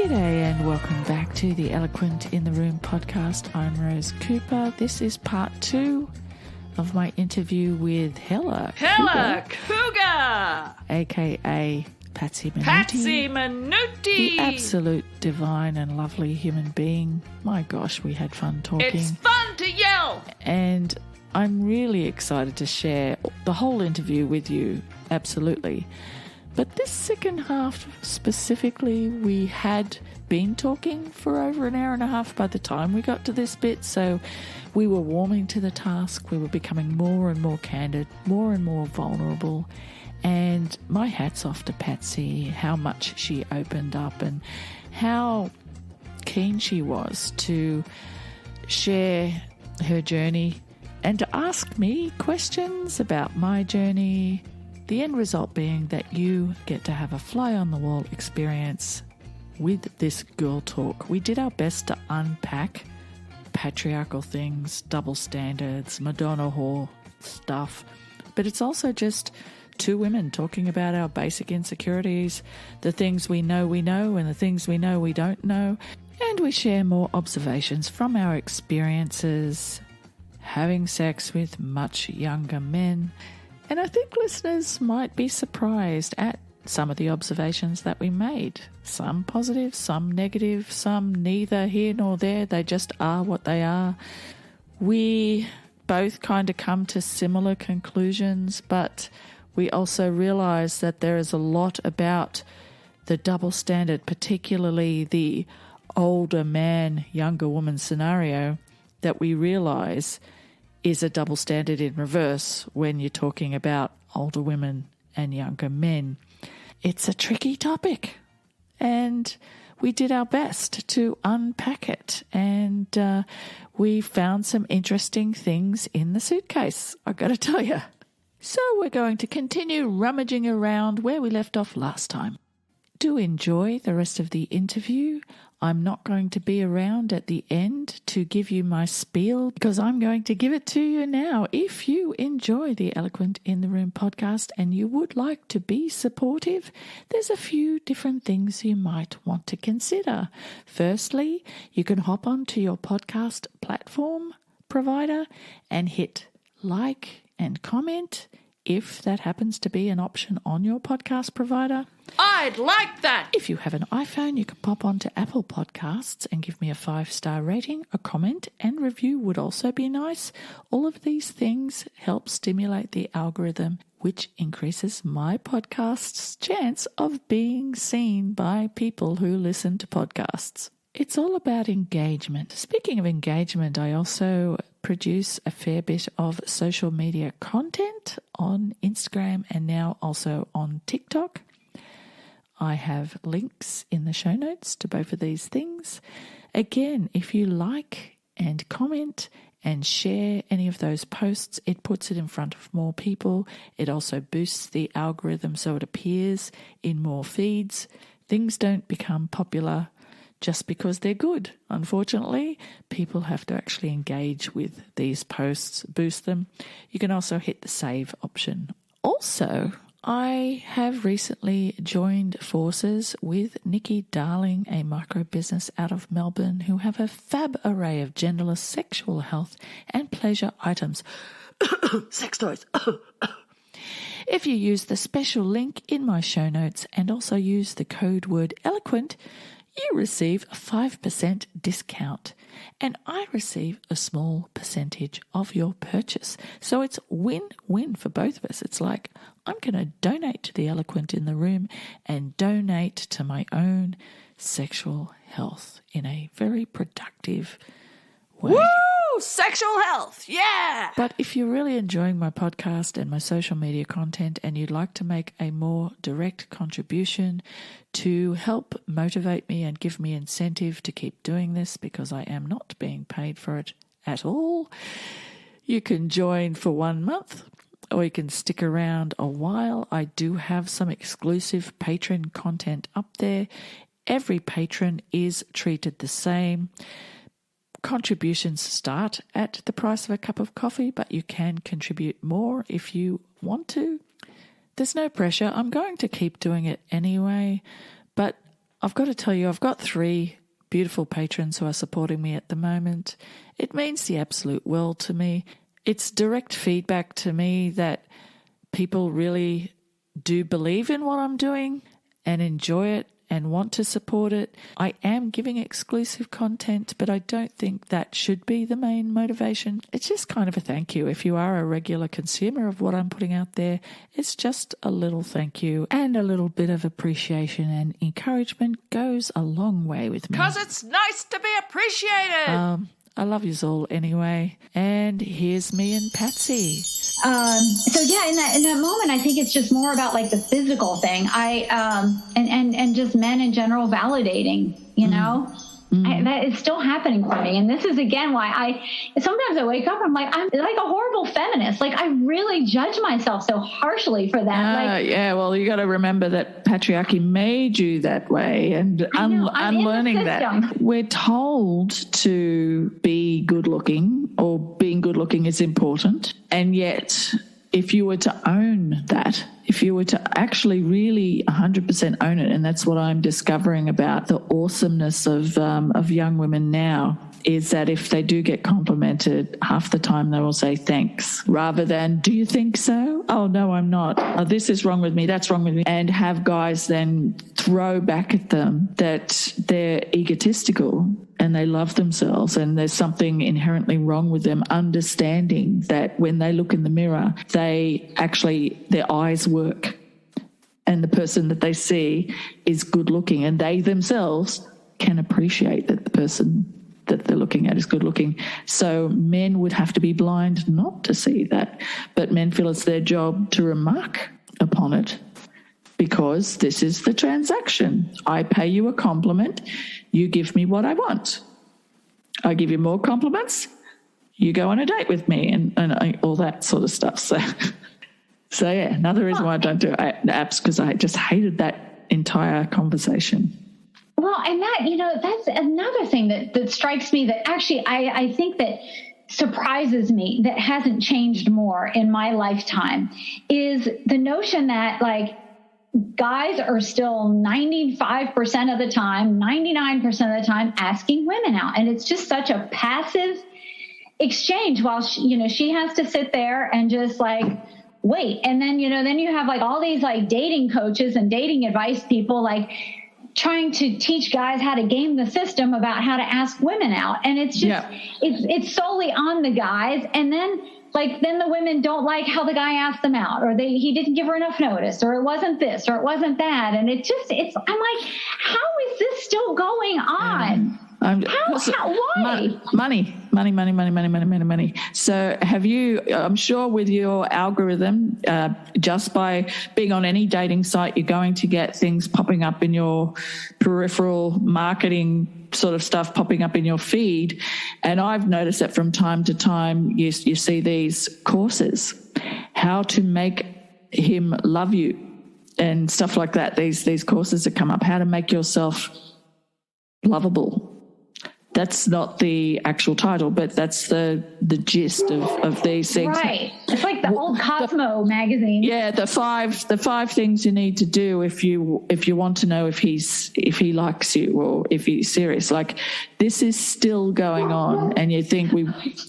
G'day and welcome back to the Eloquent in the Room podcast. I'm Rose Cooper. This is part 2 of my interview with Hella Cougar, aka Patsy Menuti. Patsy Menuti! The absolute divine and lovely human being. My gosh, we had fun talking. It's fun to yell! And I'm really excited to share the whole interview with you, absolutely. But this second half specifically, we had been talking for over an hour and a half by the time we got to this bit, so we were warming to the task. We were becoming more and more candid, more and more vulnerable. And my hat's off to Patsy, how much she opened up and how keen she was to share her journey and to ask me questions about my journey. The end result being that you get to have a fly-on-the-wall experience with this girl talk. We did our best to unpack patriarchal things, double standards, Madonna whore stuff, but it's also just two women talking about our basic insecurities, the things we know and the things we know we don't know, and we share more observations from our experiences having sex with much younger men. And I think listeners might be surprised at some of the observations that we made. Some positive, some negative, some neither here nor there. They just are what they are. We both kind of come to similar conclusions, but we also realise that there is a lot about the double standard, particularly the older man, younger woman scenario, that we realise is a double standard in reverse when you're talking about older women and younger men. It's a tricky topic, and we did our best to unpack it, and we found some interesting things in the suitcase, I've got to tell you. So we're going to continue rummaging around where we left off last time. Do enjoy the rest of the interview. I'm not going to be around at the end to give you my spiel because I'm going to give it to you now. If you enjoy the Eloquent in the Room podcast and you would like to be supportive, there's a few different things you might want to consider. Firstly, you can hop onto your podcast platform provider and hit like and comment if that happens to be an option on your podcast provider. I'd like that! If you have an iPhone, you can pop onto Apple Podcasts and give me a 5-star rating. A comment and review would also be nice. All of these things help stimulate the algorithm, which increases my podcast's chance of being seen by people who listen to podcasts. It's all about engagement. Speaking of engagement, I also produce a fair bit of social media content on Instagram and now also on TikTok. I have links in the show notes to both of these things. Again, if you like and comment and share any of those posts, it puts it in front of more people. It also boosts the algorithm so it appears in more feeds. Things don't become popular just because they're good. Unfortunately, people have to actually engage with these posts, boost them. You can also hit the save option. Also, I have recently joined forces with Nikki Darling, a micro business out of Melbourne, who have a fab array of genderless sexual health and pleasure items. Sex toys. If you use the special link in my show notes and also use the code word ELOQUENT, you receive a 5% discount and I receive a small percentage of your purchase. So it's win-win for both of us. It's like I'm going to donate to the Eloquent in the Room and donate to my own sexual health in a very productive way. Woo! Sexual health, yeah! But if you're really enjoying my podcast and my social media content and you'd like to make a more direct contribution to help motivate me and give me incentive to keep doing this because I am not being paid for it at all, you can join for 1 month or you can stick around a while. I do have some exclusive patron content up there. Every patron is treated the same. Contributions start at the price of a cup of coffee, but you can contribute more if you want to. There's no pressure. I'm going to keep doing it anyway, but I've got to tell you, I've got 3 beautiful patrons who are supporting me at the moment. It means the absolute world to me. It's direct feedback to me that people really do believe in what I'm doing and enjoy it and want to support it. I am giving exclusive content, but I don't think that should be the main motivation. It's just kind of a thank you. If you are a regular consumer of what I'm putting out there, it's just a little thank you, and a little bit of appreciation and encouragement goes a long way with me. 'Cause it's nice to be appreciated. I love yous all anyway. And here's me and Patsy. So yeah, in that moment, I think it's just more about like the physical thing. And just men in general validating, you know, that is still happening for me. And this is again why sometimes I wake up, I'm like a horrible feminist. Like I really judge myself so harshly for that. Yeah, well, you got to remember that patriarchy made you that way, and unlearning that. We're told to be good looking, or being good looking is important, and yet if you were to own that, if you were to actually really 100% own it, and that's what I'm discovering about the awesomeness of young women now, is that if they do get complimented, half the time they will say thanks, rather than, do you think so? Oh, no, I'm not. Oh, this is wrong with me. That's wrong with me. And have guys then throw back at them that they're egotistical and they love themselves and there's something inherently wrong with them, understanding that when they look in the mirror, their eyes work and the person that they see is good looking, and they themselves can appreciate that the person that they're looking at is good looking. So men would have to be blind not to see that, but men feel it's their job to remark upon it, because this is the transaction. I pay you a compliment, you give me what I want. I give you more compliments, you go on a date with me, and all that sort of stuff. So yeah, another reason why I don't do apps, because I just hated that entire conversation. Well, and that's another thing that strikes me that actually I think that surprises me that hasn't changed more in my lifetime is the notion that like guys are still 95% of the time, 99% of the time asking women out. And it's just such a passive exchange while she has to sit there and just like wait. And then, then you have like all these like dating coaches and dating advice people like trying to teach guys how to game the system about how to ask women out. And it's just, it's solely on the guys. And then the women don't like how the guy asked them out, or he didn't give her enough notice, or it wasn't this, or it wasn't that. And I'm like, how is this still going on? Why? Money. So have you, I'm sure with your algorithm, just by being on any dating site, you're going to get things popping up in your peripheral marketing sort of stuff popping up in your feed. And I've noticed that from time to time, you see these courses, how to make him love you and stuff like that. These courses that come up, how to make yourself lovable. That's not the actual title, but that's the gist of these things. Right. It's like the old Cosmo magazine. Yeah, the five things you need to do if you want to know if he likes you or if he's serious. Like, this is still going on, and you think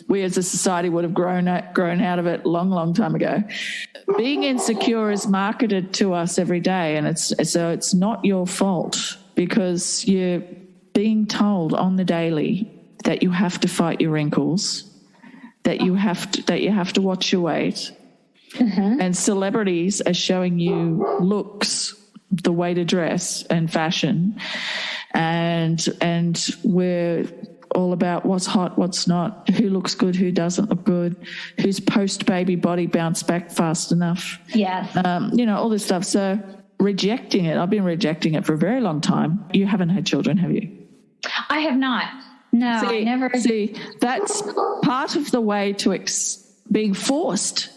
we as a society would have grown out of it long time ago. Being insecure is marketed to us every day, and it's not your fault, because you're being told on the daily that you have to fight your wrinkles, that you have to watch your weight, and celebrities are showing you looks, the way to dress and fashion, and we're all about what's hot, what's not, who looks good, who doesn't look good, whose post-baby body bounced back fast enough. Yes. All this stuff. So rejecting it, I've been rejecting it for a very long time. You haven't had children, have you? I have not. No, I never. See, that's part of the way to being forced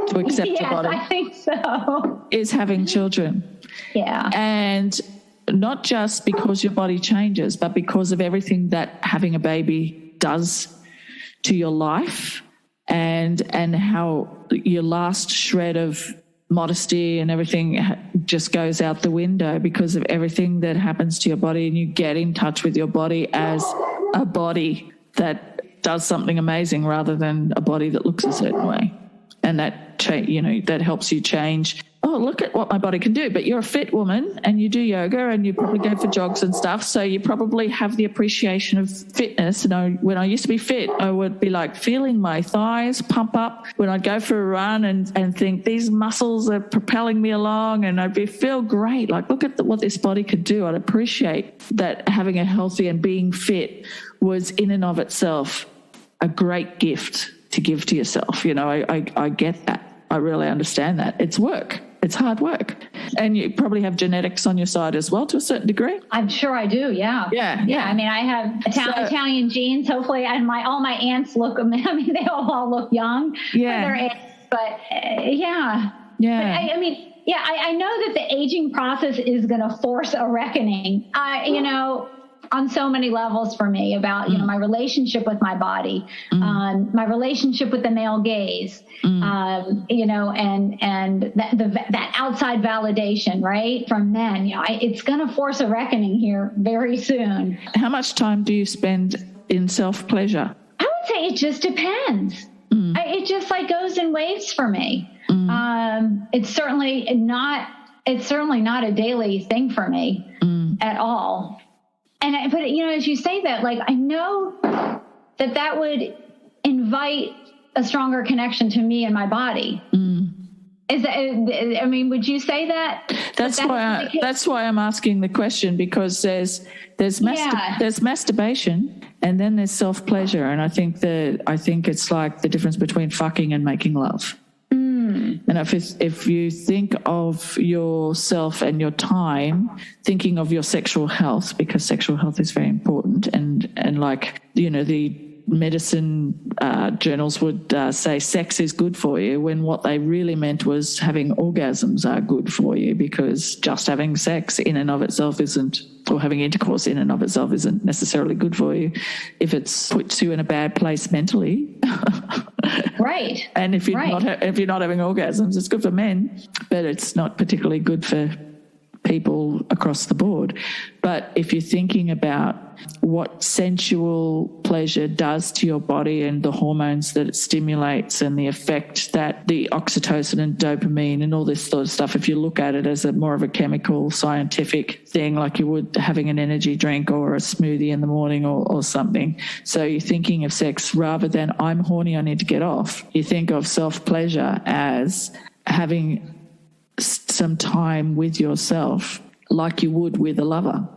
to accept your body. I think so. Is having children. Yeah. And not just because your body changes, but because of everything that having a baby does to your life, and how your last shred of modesty and everything just goes out the window because of everything that happens to your body, and you get in touch with your body as a body that does something amazing rather than a body that looks a certain way. And that, that helps you change. Oh, look at what my body can do. But you're a fit woman and you do yoga and you probably go for jogs and stuff. So you probably have the appreciation of fitness. And when I used to be fit, I would be like feeling my thighs pump up when I'd go for a run and think these muscles are propelling me along, and I'd feel great. Like, look at what this body could do. I'd appreciate that having a healthy and being fit was in and of itself a great gift to give to yourself. I get that. I really understand that. It's work. It's hard work. And you probably have genetics on your side as well to a certain degree. I'm sure I do, yeah. Yeah. I mean, I have Italian genes, hopefully, and all my aunts look, I mean, they all look young. Yeah. But yeah. Yeah. But I know that the aging process is going to force a reckoning. On so many levels for me about, my relationship with my body, my relationship with the male gaze, and that outside validation, right, from men. It's going to force a reckoning here very soon. How much time do you spend in self-pleasure? I would say it just depends. It just goes in waves for me. It's certainly not a daily thing for me at all. But as you say that, I know that would invite a stronger connection to me and my body. Is that? Would you say that? That's why I'm asking the question, because there's masturbation and then there's self pleasure, and I think it's like the difference between fucking and making love. And if you think of yourself and your time, thinking of your sexual health, because sexual health is very important, and the medicine journals would say sex is good for you, when what they really meant was having orgasms are good for you, because just having sex in and of itself isn't, or having intercourse in and of itself isn't necessarily good for you if it puts you in a bad place mentally. Right. And if you're not having orgasms, it's good for men, but it's not particularly good for people across the board. But if you're thinking about what sensual pleasure does to your body and the hormones that it stimulates and the effect that the oxytocin and dopamine and all this sort of stuff, if you look at it as more of a chemical scientific thing, like you would having an energy drink or a smoothie in the morning or something. So you're thinking of sex rather than I'm horny, I need to get off. You think of self-pleasure as having some time with yourself like you would with a lover,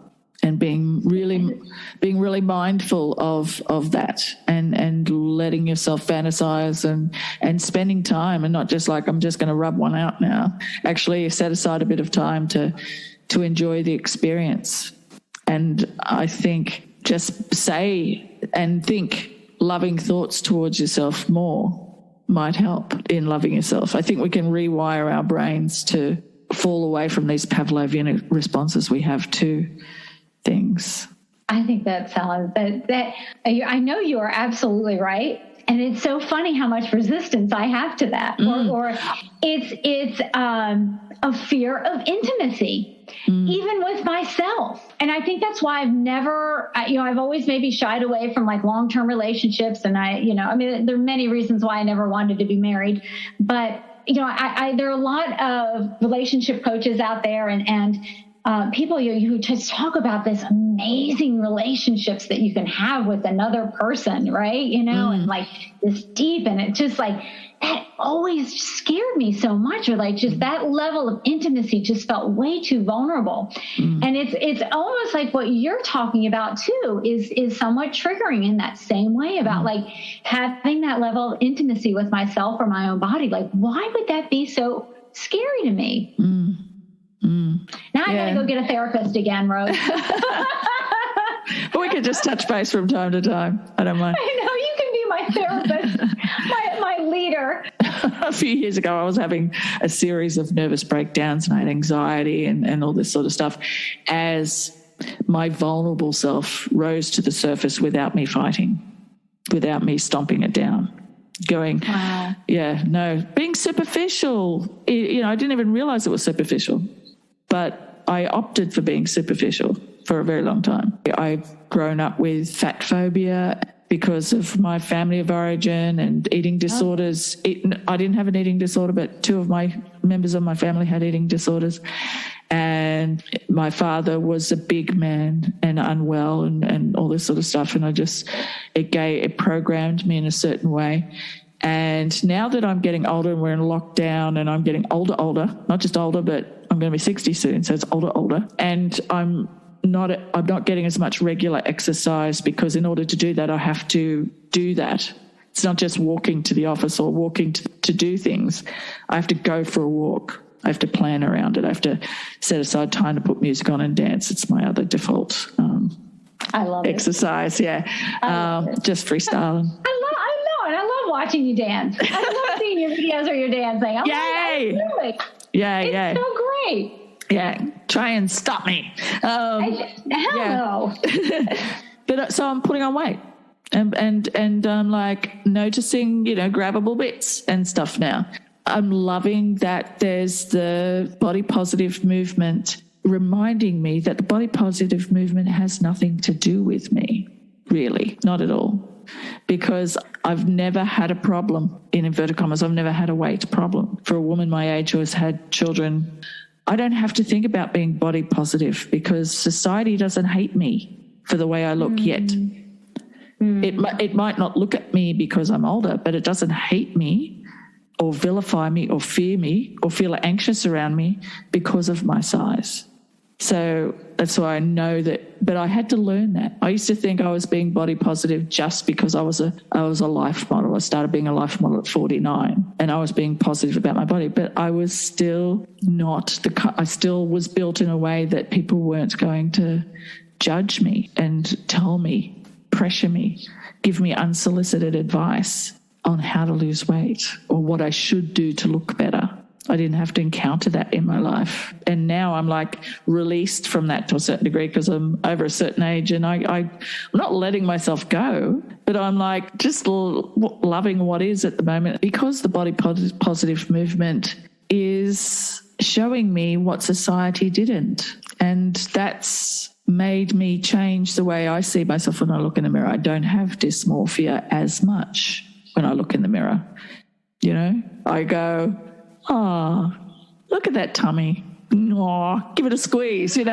and being really mindful of that and letting yourself fantasize and spending time, and not just like I'm just going to rub one out now. Actually set aside a bit of time to enjoy the experience. And I think just say and think loving thoughts towards yourself more might help in loving yourself. I think we can rewire our brains to fall away from these Pavlovian responses we have to things. I think that's that I know you are absolutely right. And it's so funny how much resistance I have to that, or it's a fear of intimacy, even with myself. And I think that's why I've always maybe shied away from long-term relationships. And there are many reasons why I never wanted to be married, but there are a lot of relationship coaches out there and people who just talk about this amazing relationships that you can have with another person, right? And this deep, and it just that always scared me so much, or just that level of intimacy just felt way too vulnerable. And it's almost like what you're talking about too is somewhat triggering in that same way about having that level of intimacy with myself or my own body. Why would that be so scary to me? Now I gotta go get a therapist again, Rose. But we could just touch base from time to time. I don't mind. I know, you can be my therapist, my leader. A few years ago, I was having a series of nervous breakdowns, and I had anxiety and all this sort of stuff as my vulnerable self rose to the surface without me fighting, without me stomping it down. Going, wow. Being superficial. I didn't even realize it was superficial. but I opted for being superficial for a very long time. I've grown up with fat phobia because of my family of origin and eating disorders. I didn't have an eating disorder, but two of my members of my family had eating disorders. And my father was a big man and unwell and all this sort of stuff. And it programmed me in a certain way. And now that I'm getting older and we're in lockdown and I'm getting older, not just older, but I'm going to be 60 soon, so it's older. And I'm not getting as much regular exercise because in order to do that, I have to do that. It's not just walking to the office or walking to do things. I have to go for a walk. I have to plan around it. I have to set aside time to put music on and dance. It's my other default I love exercise. It. Yeah, just freestyling. I know, and I love watching you dance. I love seeing your videos or your dancing. I'm Yay! Like, It's so great. Yeah, try and stop me. Hell no. But so I'm putting on weight. And I'm like noticing, grabbable bits and stuff now. I'm loving that there's the body positive movement reminding me that the body positive movement has nothing to do with me, really, not at all. Because I've never had a problem, in inverted commas, I've never had a weight problem. For a woman my age who has had children, I don't have to think about being body positive because society doesn't hate me for the way I look yet. It might not look at me because I'm older, but it doesn't hate me or vilify me or fear me or feel anxious around me because of my size. So that's why I know that, but I had to learn that. I used to think I was being body positive just because I was a life model. I started being a life model at 49 and I was being positive about my body, but I was still I still was built in a way that people weren't going to judge me and tell me, pressure me, give me unsolicited advice on how to lose weight or what I should do to look better. I didn't have to encounter that in my life. And now I'm like released from that to a certain degree because I'm over a certain age and I'm not letting myself go, but I'm like just loving what is at the moment because the body positive movement is showing me what society didn't. And that's made me change the way I see myself when I look in the mirror. I don't have dysmorphia as much when I look in the mirror. I go, oh, look at that tummy. Oh, give it a squeeze, And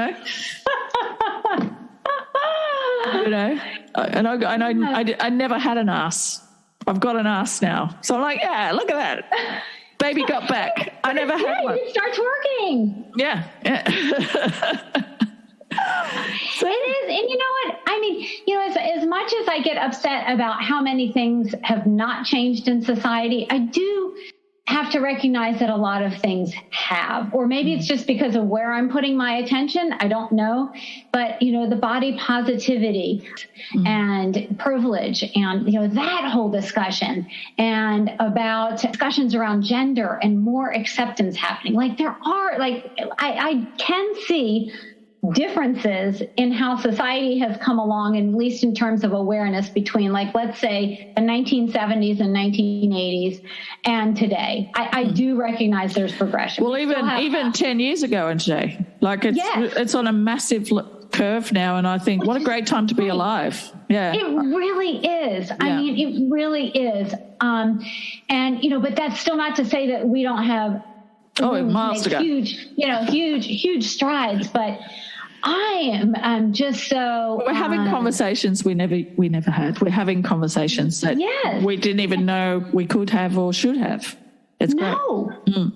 I never had an ass. I've got an ass now. So I'm like, yeah, look at that. Baby got back. I never had one. It starts working. Yeah. So, it is. And you know what? I mean, as much as I get upset about how many things have not changed in society, I do have to recognize that a lot of things have, or maybe it's just because of where I'm putting my attention. I don't know. But, the body positivity and privilege and, that whole discussion and about discussions around gender and more acceptance happening. Like there are I can see differences in how society has come along, at least in terms of awareness between, let's say, the 1970s and 1980s and today. I do recognize there's progression. Well, even 10 years ago and today, it's on a massive curve now, and I think what a great time to be alive. Yeah, it really is. Yeah. I mean, it really is. But that's still not to say that we don't have miles to go. Huge strides, but I'm just so. We're having conversations we never had. We're having conversations that we didn't even know we could have or should have. It's great.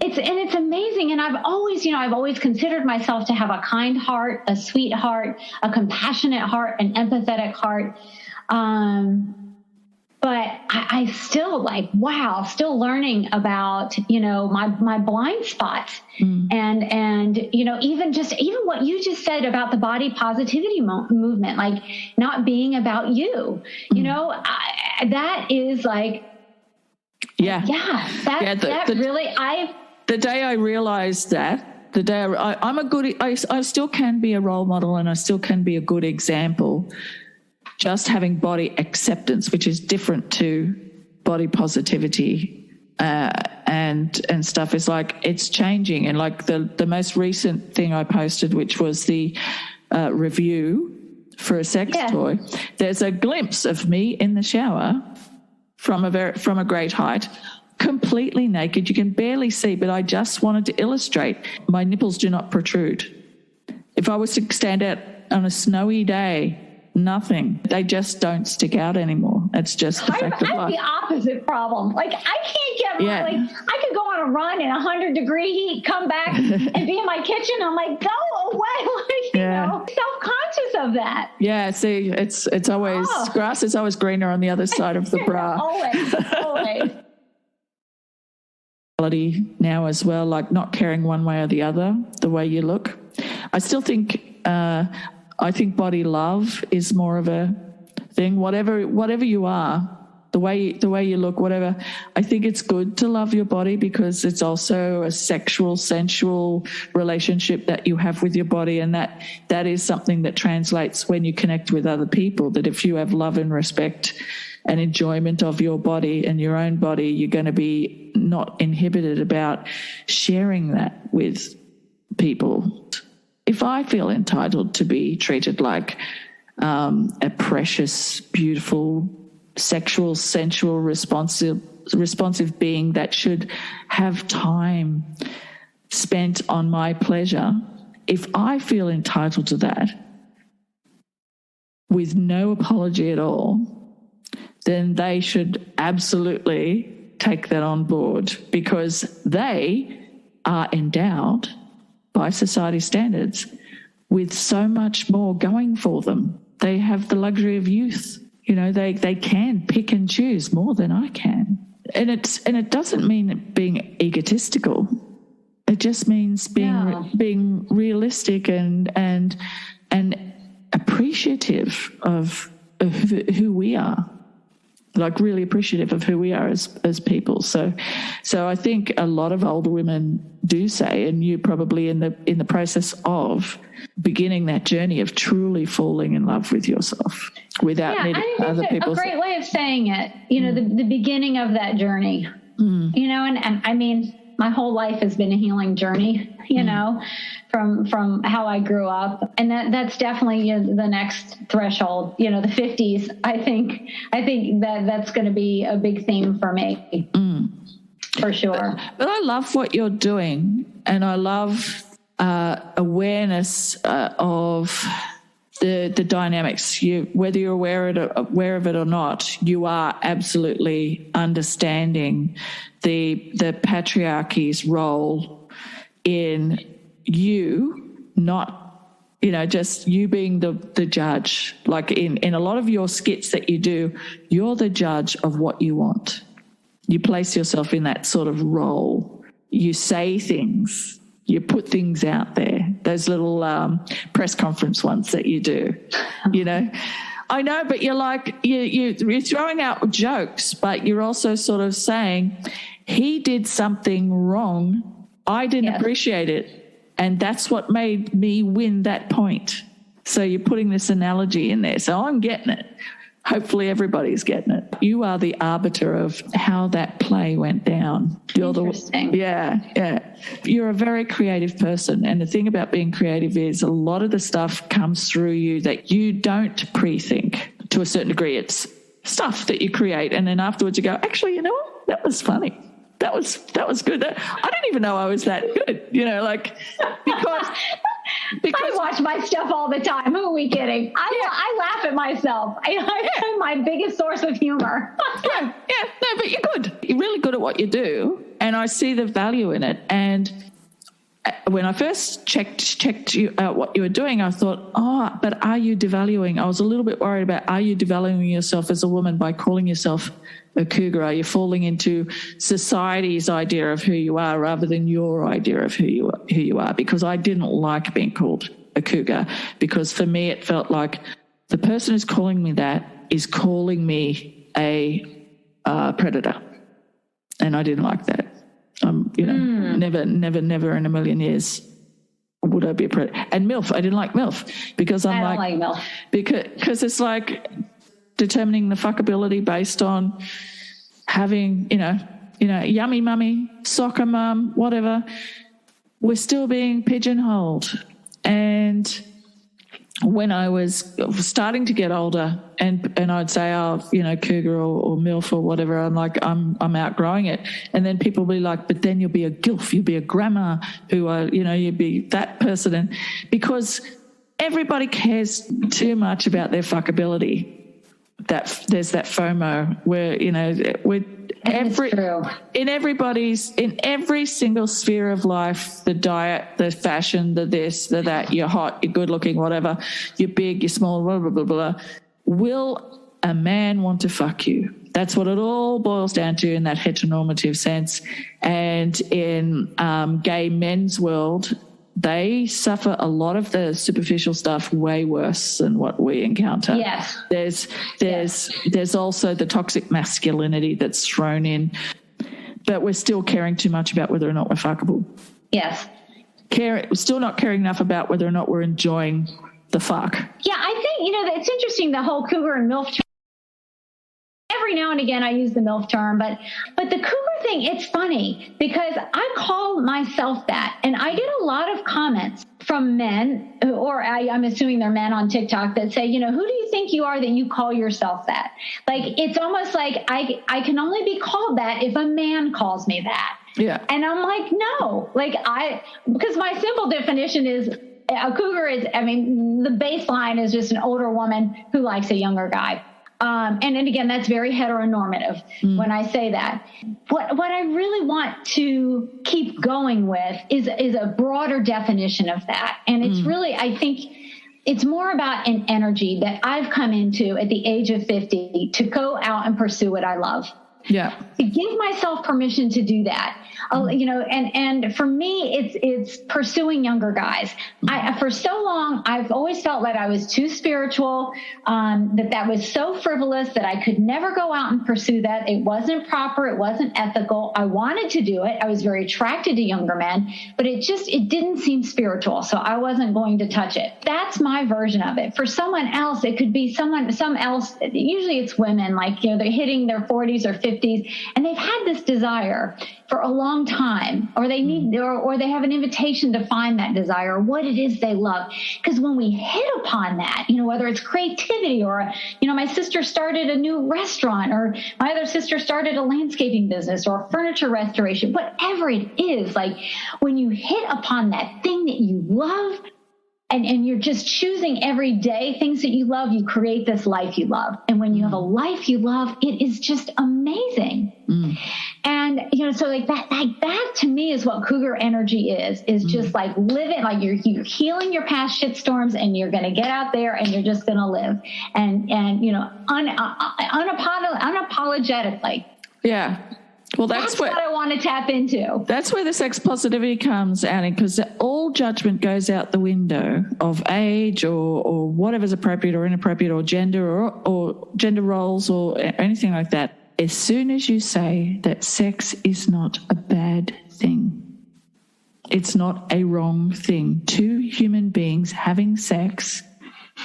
It's amazing. And I've always considered myself to have a kind heart, a sweet heart, a compassionate heart, an empathetic heart. But I still still learning about, my blind spots and even what you just said about the body positivity movement, not being about you, that is the day I realized that, the day I still can be a role model and I still can be a good example. Just having body acceptance, which is different to body positivity, and stuff is like it's changing. And like the most recent thing I posted, which was the review for a sex toy, there's a glimpse of me in the shower from a great height, completely naked. You can barely see, but I just wanted to illustrate my nipples do not protrude. If I was to stand out on a snowy day, nothing. They just don't stick out anymore. It's just the fact of life. I have the opposite problem. Like, I can't get my, like, I could go on a run in 100-degree heat, come back and be in my kitchen. I'm like, go away. Like, you know, self-conscious of that. Yeah, see, it's always, grass is always greener on the other side of the bra. Always. Now as well, like not caring one way or the other, the way you look. I still think, I think body love is more of a thing. Whatever you are, the way you look, whatever. I think it's good to love your body because it's also a sexual, sensual relationship that you have with your body, and that is something that translates when you connect with other people. That if you have love and respect and enjoyment of your body and your own body, you're going to be not inhibited about sharing that with people. If I feel entitled to be treated like a precious, beautiful, sexual, sensual, responsive being that should have time spent on my pleasure, if I feel entitled to that with no apology at all, then they should absolutely take that on board, because they are endowed by society standards with so much more going for them. They have the luxury of youth. You know, they can pick and choose more than I can. And it doesn't mean being egotistical. It just means being realistic and appreciative of who we are. Like really appreciative of who we are as people. So I think a lot of older women do say, and you probably in the process of beginning that journey of truly falling in love with yourself without needing other people. A great way of saying it, you know, the beginning of that journey, you know, and I mean, my whole life has been a healing journey, you know, from how I grew up. And that's definitely the next threshold, you know, the 50s. I think that's going to be a big theme for me, for sure. But I love what you're doing, and I love awareness of the dynamics. Whether you're aware of it or not, you are absolutely understanding the patriarchy's role in you, not, you know, just you being the judge. Like in a lot of your skits that you do, you're the judge of what you want. You place yourself in that sort of role. You say things. You put things out there. Those little press conference ones that you do, you know. I know, but you're like, you're throwing out jokes, but you're also sort of saying, he did something wrong. I didn't appreciate it. And that's what made me win that point. So you're putting this analogy in there. So I'm getting it. Hopefully everybody's getting it. You are the arbiter of how that play went down. Interesting. Yeah. You're a very creative person. And the thing about being creative is a lot of the stuff comes through you that you don't pre-think to a certain degree. It's stuff that you create. And then afterwards you go, actually, you know what? That was funny. That was good. I didn't even know I was that good, you know, like because I watch my stuff all the time. Who are we kidding? I laugh at myself. I'm my biggest source of humor. No, but you're good. You're really good at what you do, and I see the value in it. And when I first checked you out what you were doing, I thought, but are you devaluing? I was a little bit worried about, are you devaluing yourself as a woman by calling yourself a cougar? Are you falling into society's idea of who you are rather than your idea of who you are? Because I didn't like being called a cougar, because for me it felt like the person who's calling me that is calling me a predator, and I didn't like that. You know, never in a million years would I be a predator. And MILF, I didn't like MILF because I don't like MILF because it's like determining the fuckability based on having, you know, yummy mummy, soccer mum, whatever. We're still being pigeonholed. And when I was starting to get older and I'd say, cougar or MILF or whatever, I'm like, I'm outgrowing it. And then people will be like, but then you'll be a gilf, you'll be a grandma who are, you'll be that person. And because everybody cares too much about their fuckability, that there's that FOMO where, in every single sphere of life, the diet, the fashion, the this, the that, you're hot, you're good looking, whatever, you're big, you're small, blah, blah, blah, blah. Will a man want to fuck you? That's what it all boils down to in that heteronormative sense. And in gay men's world, they suffer a lot of the superficial stuff way worse than what we encounter. Yes. There's also the toxic masculinity that's thrown in, but we're still caring too much about whether or not we're fuckable. Yes. We're still not caring enough about whether or not we're enjoying the fuck. Yeah, I think, it's interesting, the whole cougar and MILF term. Every now and again I use the MILF term, but the cougar thing, it's funny because I call myself that, and I get a lot of comments from men, or I'm assuming they're men on TikTok, that say, who do you think you are that you call yourself that? Like, it's almost like I can only be called that if a man calls me that. Yeah. And I'm like, no, because my simple definition is a cougar is, the baseline is just an older woman who likes a younger guy. And again, that's very heteronormative when I say that. What I really want to keep going with is a broader definition of that. And it's really, I think it's more about an energy that I've come into at the age of 50 to go out and pursue what I love. Yeah. To give myself permission to do that. And for me, it's pursuing younger guys. For so long, I've always felt that I was too spiritual, that was so frivolous that I could never go out and pursue that. It wasn't proper. It wasn't ethical. I wanted to do it. I was very attracted to younger men, but it didn't seem spiritual. So I wasn't going to touch it. That's my version of it. For someone else, it could be some else. Usually it's women, they're hitting their 40s or 50s and they've had this desire for a long time, or they need, or they have an invitation to find that desire, what it is they love. Because when we hit upon that, whether it's creativity or, my sister started a new restaurant, or my other sister started a landscaping business or furniture restoration, whatever it is, when you hit upon that thing that you love, and you're just choosing every day things that you love, you create this life you love. And when you have a life you love, it is just amazing. And, so that to me is what cougar energy is just living, you're healing your past shitstorms, and you're going to get out there and you're just going to live and unapologetically. Yeah. Well, that's what I want to tap into. That's where the sex positivity comes, Annie, because all judgment goes out the window of age or whatever's appropriate or inappropriate, or gender or gender roles or anything like that. As soon as you say that sex is not a bad thing, it's not a wrong thing. Two human beings having sex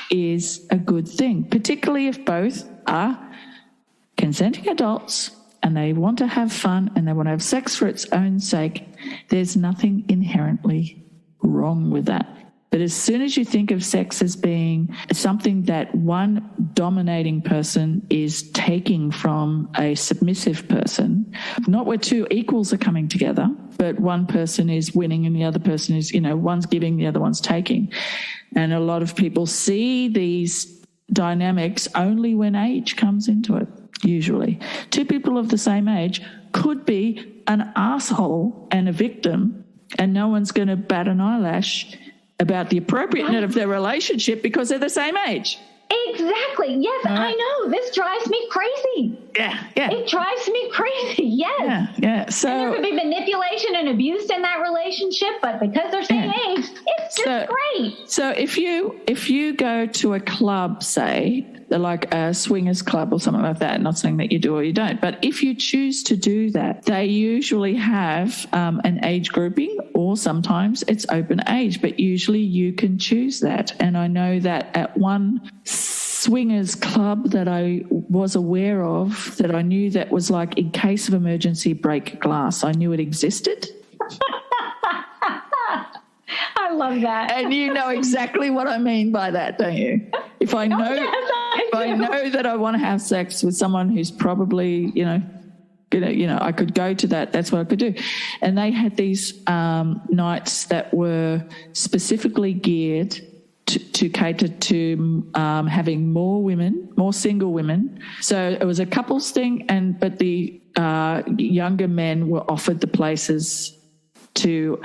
is a good thing, particularly if both are consenting adults and they want to have fun and they want to have sex for its own sake. There's nothing inherently wrong with that. But as soon as you think of sex as being something that one dominating person is taking from a submissive person, not where two equals are coming together, but one person is winning and the other person is, one's giving, the other one's taking. And a lot of people see these dynamics only when age comes into it, usually. Two people of the same age could be an asshole and a victim, and no one's going to bat an eyelash about the appropriateness of their relationship because they're the same age. Exactly. Yes, I know. This drives me crazy. Yeah. It drives me crazy. Yes. Yeah. So and there could be manipulation and abuse in that relationship, but because they're same age, it's just great. So if you go to a club, say, like a swingers club or something like that, not saying that you do or you don't, but if you choose to do that, they usually have an age grouping, or sometimes it's open age, but usually you can choose that. And I know that at one swingers club that I was aware of, that I knew that was like in case of emergency break glass. I knew it existed. I love that. And you know exactly what I mean by that, don't you? If I know, if I know that I want to have sex with someone who's probably, I could go to that. That's what I could do. And they had these nights that were specifically geared to cater to having more single women. So it was a couples thing, but the younger men were offered the places to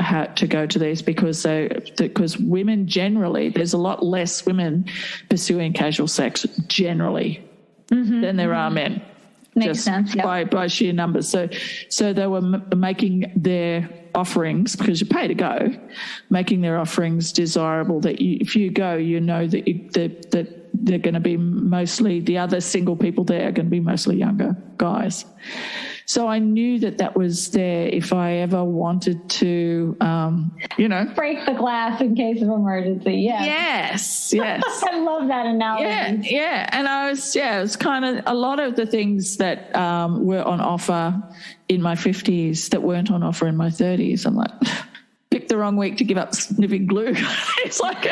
go to these because women generally, there's a lot less women pursuing casual sex generally than there are men. Makes sense. Yep. By sheer numbers. So they were making their offerings, because you pay to go, making their offerings desirable, that if you go, you know that they're going to be mostly, the other single people there are going to be mostly younger guys. So I knew that was there if I ever wanted to, break the glass in case of emergency. Yes. I love that analogy. Yeah. And it was kind of a lot of the things that were on offer in my 50s that weren't on offer in my 30s. I'm like, picked the wrong week to give up sniffing glue. It's like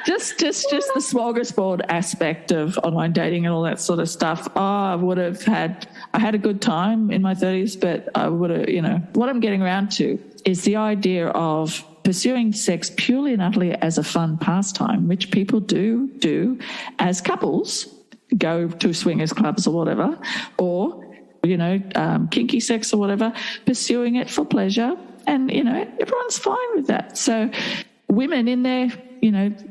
just the smorgasbord aspect of online dating and all that sort of stuff. I had a good time in my 30s, but I would have, what I'm getting around to is the idea of pursuing sex purely and utterly as a fun pastime, which people do as couples, go to swingers clubs or whatever, or, kinky sex or whatever, pursuing it for pleasure. And, everyone's fine with that. So women in there,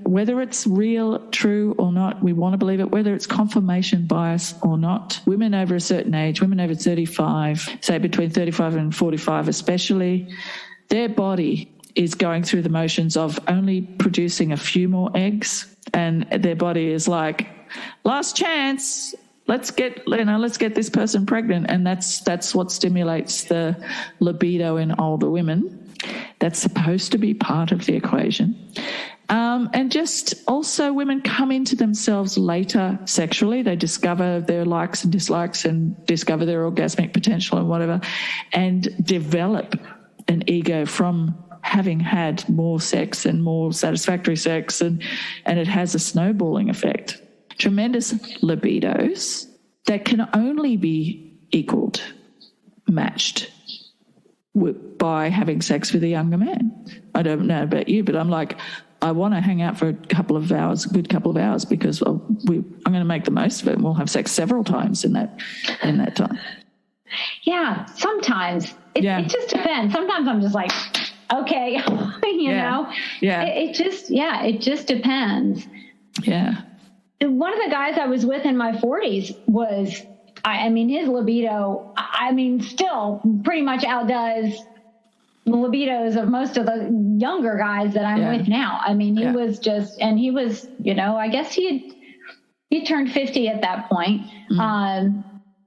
whether it's real, true or not, we want to believe it, whether it's confirmation bias or not, women over a certain age, women over 35, say between 35 and 45 especially, their body is going through the motions of only producing a few more eggs, and their body is like, last chance, let's get this person pregnant. And that's what stimulates the libido in older women. That's supposed to be part of the equation. And just also women come into themselves later sexually. They discover their likes and dislikes and discover their orgasmic potential and whatever, and develop an ego from having had more sex and more satisfactory sex, and it has a snowballing effect. Tremendous libidos that can only be equaled, matched by having sex with a younger man. I don't know about you, but I'm like, I want to hang out for a good couple of hours, because I'm going to make the most of it, and we'll have sex several times in that time. Yeah, sometimes it just depends. Sometimes I'm just like, okay, know. Yeah. It just depends. Yeah. One of the guys I was with in my 40s was, his libido, still pretty much outdoes the libidos of most of the younger guys that I'm with now. He was just, and he was, I guess he turned 50 at that point.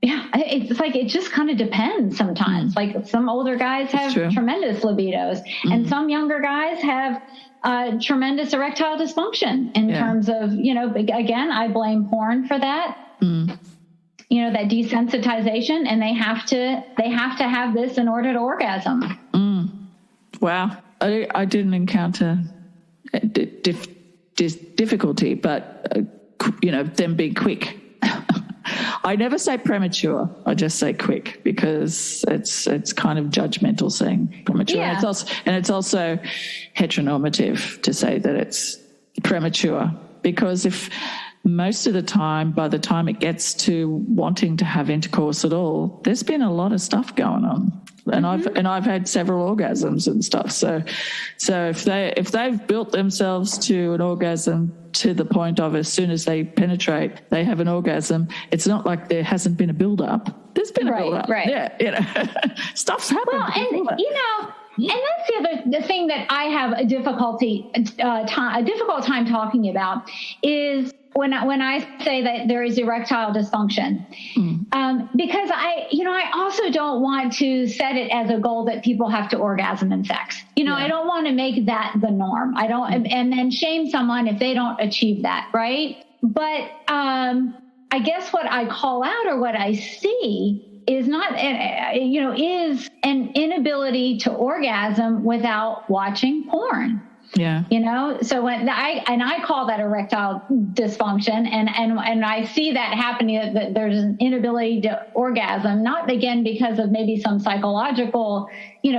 It's like, it just kind of depends sometimes. Like some older guys have tremendous libidos, and some younger guys have tremendous erectile dysfunction in terms of, again, I blame porn for that. That desensitization, and they have to have this in order to orgasm. Wow. I didn't encounter difficulty, but, them being quick. I never say premature. I just say quick, because it's kind of judgmental saying premature. Yeah. And it's also heteronormative to say that it's premature, because if most of the time, by the time it gets to wanting to have intercourse at all, there's been a lot of stuff going on. And I've had several orgasms and stuff. So if they've built themselves to an orgasm to the point of, as soon as they penetrate, they have an orgasm, it's not like there hasn't been a build-up. There's been a build-up. Right. Yeah, stuff's happened. Well, and that's the thing that I have a difficult time talking about is when I say that there is erectile dysfunction, because I also don't want to set it as a goal that people have to orgasm in sex. I don't want to make that the norm. I don't, and then shame someone if they don't achieve that. Right. But, I guess what I call out or what I see is not, is an inability to orgasm without watching porn. Yeah. So when I call that erectile dysfunction, and I see that happening, that there's an inability to orgasm, not again because of maybe some psychological,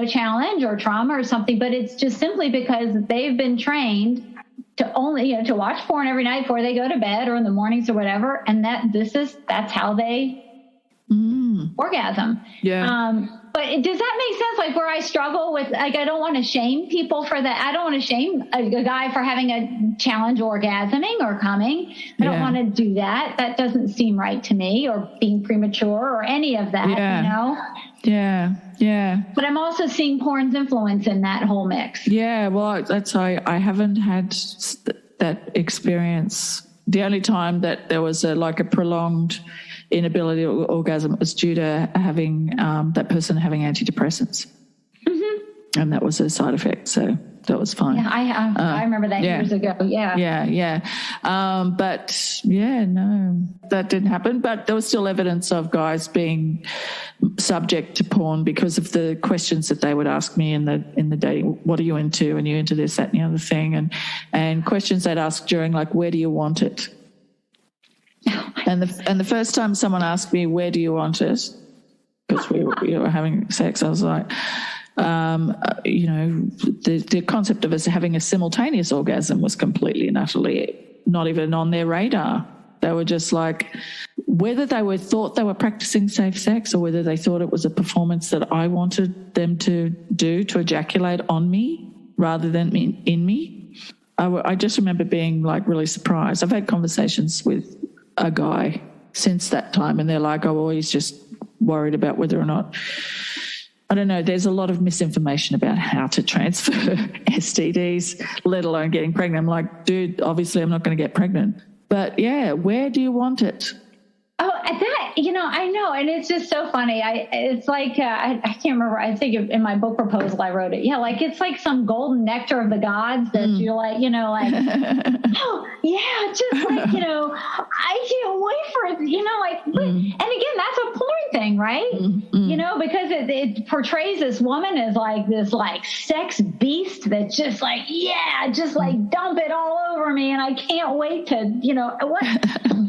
challenge or trauma or something, but it's just simply because they've been trained to only, to watch porn every night before they go to bed or in the mornings or whatever. And that's how they orgasm. Yeah. But does that make sense? Like where I struggle with, like, I don't want to shame people for that. I don't want to shame a guy for having a challenge orgasming or coming. I don't want to do that. That doesn't seem right to me, or being premature or any of that, Yeah. Yeah. But I'm also seeing porn's influence in that whole mix. Yeah. Well, I haven't had that experience. The only time that there was a prolonged inability to orgasm was due to having that person having antidepressants, and that was a side effect. So that was fine. Yeah, I remember that years ago. Yeah. But no, that didn't happen. But there was still evidence of guys being subject to porn because of the questions that they would ask me in the dating. What are you into? And you into this, that, and the other thing, and questions they'd ask during, like, where do you want it? And the first time someone asked me, where do you want it? Because we were having sex, I was like, the concept of us having a simultaneous orgasm was completely and utterly not even on their radar. They were just like, whether they thought they were practicing safe sex or whether they thought it was a performance that I wanted them to do, to ejaculate on me rather than in me. I just remember being like really surprised. I've had conversations with a guy since that time, and they're like, oh, well, he's just worried about whether or not, I don't know, there's a lot of misinformation about how to transfer STDs, let alone getting pregnant. I'm like, dude, obviously I'm not going to get pregnant. But yeah, where do you want it? Oh, that, I know. And it's just so funny. It's like, I can't remember. I think in my book proposal, I wrote it. Yeah. Like, it's like some golden nectar of the gods that you're like, like, oh yeah, just like, I can't wait for it, and again, that's a porn thing, right? Because it portrays this woman as like this, like, sex beast that's just like, just like dump it all over me. And I can't wait to,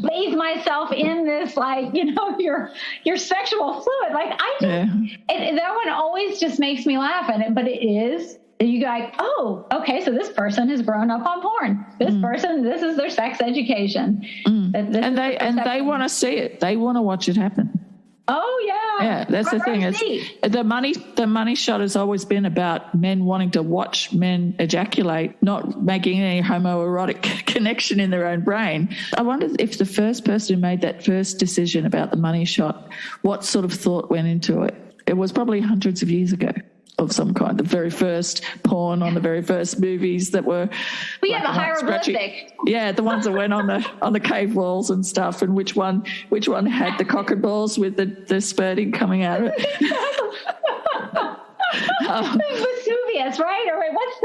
bathe myself in this, like, your sexual fluid. Like, that one always just makes me laugh. But it is, you go like, oh, okay, so this person has grown up on porn. This person, this is their sex education. And they want to see it. They want to watch it happen. Oh yeah. Yeah, that's the thing. The money shot has always been about men wanting to watch men ejaculate, not making any homoerotic connection in their own brain. I wonder if the first person who made that first decision about the money shot, what sort of thought went into it? It was probably hundreds of years ago. Of some kind, the very first porn on the very first movies that were. We have a hieroglyphic. Yeah, the ones that went on the cave walls and stuff, and which one had the cock and balls with the spurting coming out of it. Vesuvius, right? Or what's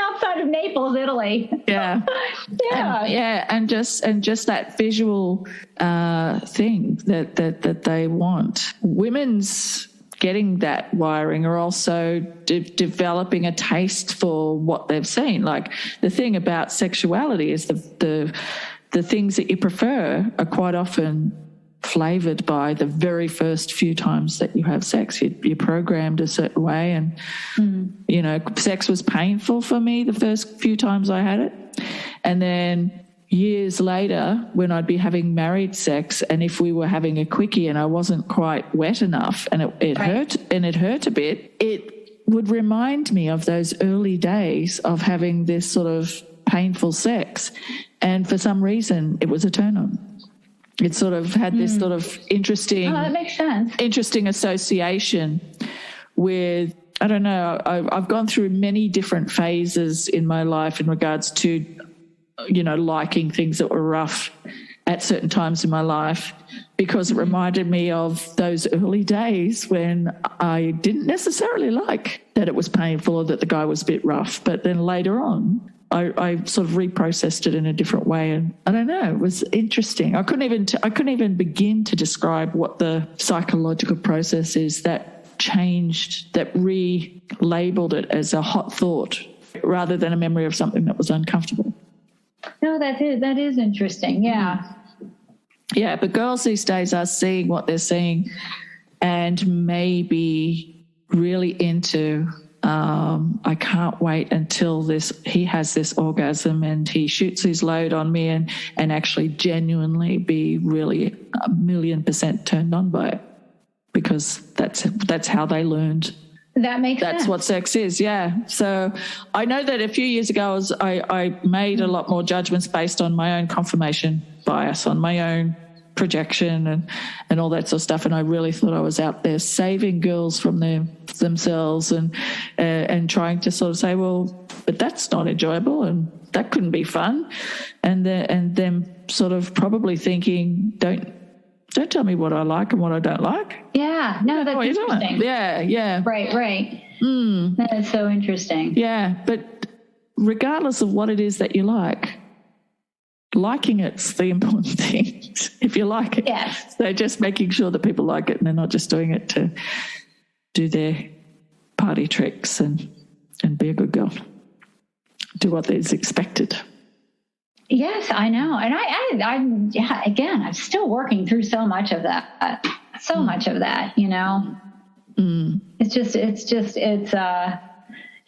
outside of Naples, Italy? Yeah, and just that visual thing that they want. Women's getting that wiring are also developing a taste for what they've seen. Like, the thing about sexuality is the things that you prefer are quite often flavoured by the very first few times that you have sex. You're programmed a certain way, and sex was painful for me the first few times I had it, and then years later, when I'd be having married sex, and if we were having a quickie and I wasn't quite wet enough and it hurt a bit, it would remind me of those early days of having this sort of painful sex. And for some reason, it was a turn on. It sort of had this sort of interesting, that makes sense. Interesting association with, I don't know, I've gone through many different phases in my life in regards to liking things that were rough at certain times in my life, because it reminded me of those early days when I didn't necessarily like that it was painful or that the guy was a bit rough. But then later on, I sort of reprocessed it in a different way, and I don't know, it was interesting. I couldn't even begin to describe what the psychological process is that changed, that relabeled it as a hot thought rather than a memory of something that was uncomfortable. No, that is interesting. Yeah. Yeah, but girls these days are seeing what they're seeing and maybe really into, I can't wait until he has this orgasm and he shoots his load on me and actually genuinely be really 1,000,000% turned on by it, because that's how they learned. That makes sense. That's what sex is, yeah. So I know that a few years ago I made a lot more judgments based on my own confirmation bias, on my own projection and all that sort of stuff, and I really thought I was out there saving girls from themselves and trying to sort of say, well, but that's not enjoyable and that couldn't be fun, and them sort of probably thinking, don't tell me what I like and what I don't like. Yeah, no, that's interesting. Yeah. Right. That is so interesting. Yeah, but regardless of what it is that you like, liking it's the important thing. If you like it. Yes. So just making sure that people like it and they're not just doing it to do their party tricks and be a good girl. Do what is expected. Yes, I know. And I'm still working through so much of that.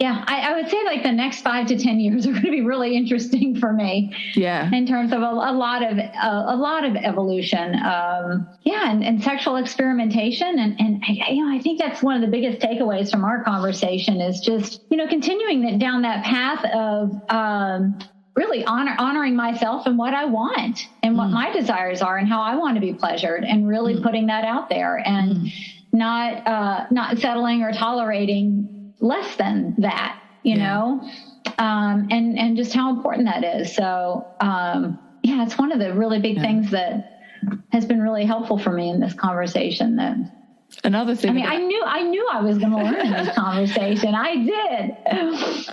I would say like the next 5 to 10 years are going to be really interesting for me. Yeah. In terms of a lot of evolution. And sexual experimentation. And I think that's one of the biggest takeaways from our conversation is just, continuing down that path of, really honoring myself and what I want and what my desires are and how I want to be pleasured, and really putting that out there and not settling or tolerating less than that, and just how important that is. So, it's one of the really big things that has been really helpful for me in this conversation. That another thing. I knew I was going to learn in this conversation. I did.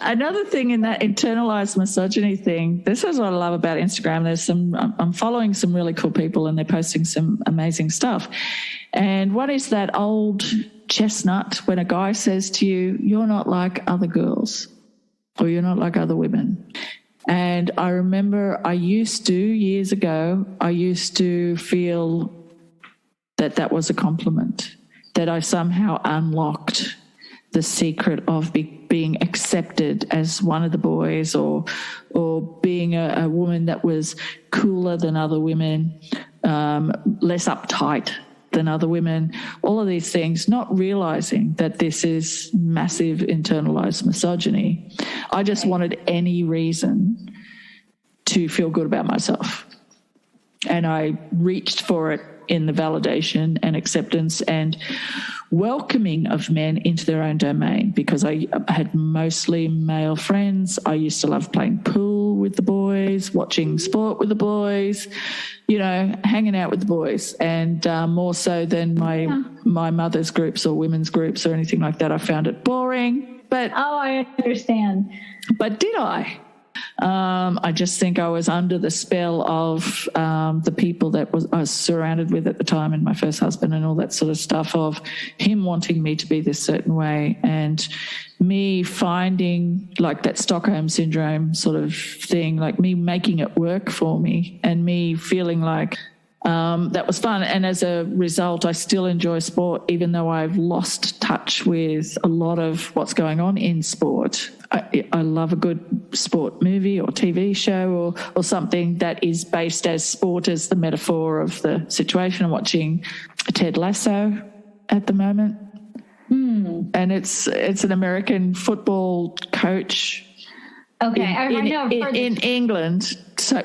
Another thing in that internalized misogyny thing, this is what I love about Instagram. I'm following some really cool people and they're posting some amazing stuff. And one is that old chestnut when a guy says to you, you're not like other girls or you're not like other women. And I remember years ago, I used to feel that was a compliment, that I somehow unlocked the secret of being accepted as one of the boys or being a woman that was cooler than other women, less uptight than other women, all of these things, not realizing that this is massive internalized misogyny. I just wanted any reason to feel good about myself. And I reached for it in the validation and acceptance and welcoming of men into their own domain, because I had mostly male friends. I used to love playing pool with the boys, watching sport with the boys, hanging out with the boys, and more so than my mother's groups or women's groups or anything like that. I found it boring. But I understand. But did I? I just think I was under the spell of the people that I was surrounded with at the time, and my first husband and all that sort of stuff, of him wanting me to be this certain way and me finding like that Stockholm syndrome sort of thing, like me making it work for me and me feeling like that was fun. And as a result, I still enjoy sport, even though I've lost touch with a lot of what's going on in sport. I love a good sport movie or TV show or something that is based as sport as the metaphor of the situation. I'm watching Ted Lasso at the moment. And it's an American football coach in England,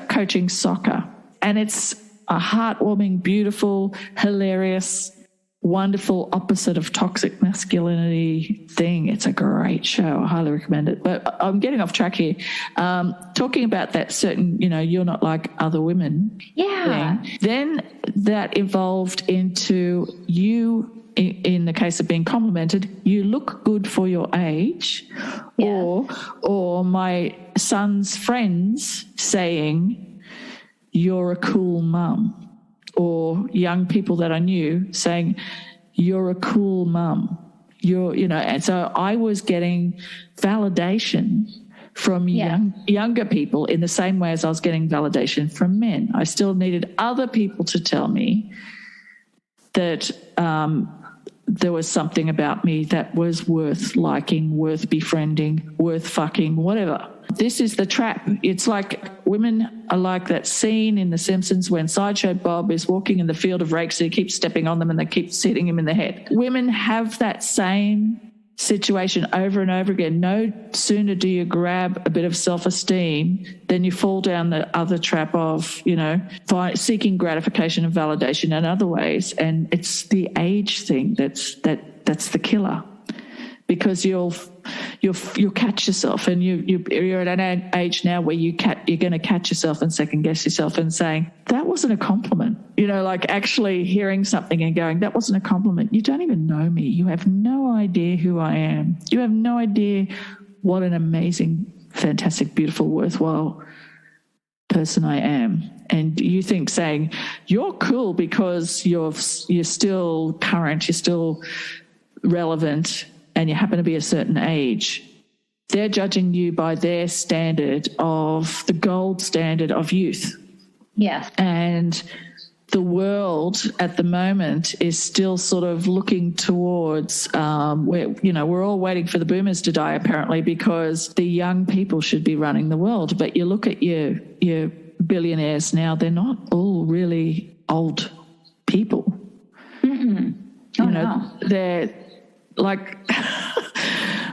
coaching soccer. And it's a heartwarming, beautiful, hilarious wonderful opposite of toxic masculinity thing. It's a great show. I highly recommend it. But I'm getting off track here. Talking about that certain, you're not like other women thing. Then that evolved into you, in the case of being complimented, you look good for your age, or my son's friends saying, you're a cool mum. Or young people that I knew saying, you're a cool mum. And so I was getting validation from younger people in the same way as I was getting validation from men. I still needed other people to tell me that there was something about me that was worth liking, worth befriending, worth fucking, whatever. This is the trap. It's like women are like that scene in The Simpsons when Sideshow Bob is walking in the field of rakes and he keeps stepping on them and they keep hitting him in the head. Women have that same situation over and over again. No sooner do you grab a bit of self-esteem than you fall down the other trap of, seeking gratification and validation in other ways. And it's the age thing that's the killer. Because you'll catch yourself, and you're at an age now where you're going to catch yourself and second guess yourself and saying that wasn't a compliment. Like actually hearing something and going, that wasn't a compliment. You don't even know me. You have no idea who I am. You have no idea what an amazing, fantastic, beautiful, worthwhile person I am. And you think saying you're cool because you're still current, you're still relevant, and you happen to be a certain age, they're judging you by their standard of the gold standard of youth. Yes. And the world at the moment is still sort of looking towards we're all waiting for the boomers to die apparently because the young people should be running the world. But you look at your billionaires now, they're not all really old people. No. They're like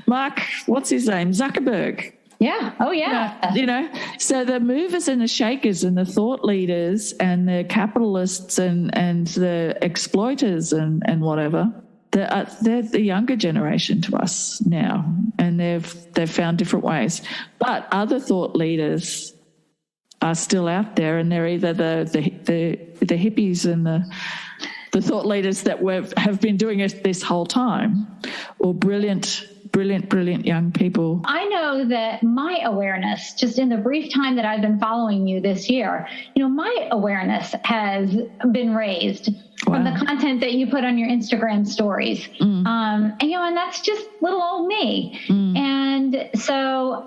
Mark, what's his name? Zuckerberg. Yeah. Oh, yeah. So the movers and the shakers and the thought leaders and the capitalists and the exploiters and whatever, they're the younger generation to us now, and they've found different ways. But other thought leaders are still out there, and they're either the hippies and the thought leaders that have been doing it this whole time, or brilliant young people. I know that my awareness, just in the brief time that I've been following you this year, my awareness has been raised from the content that you put on your Instagram stories. And that's just little old me. And so,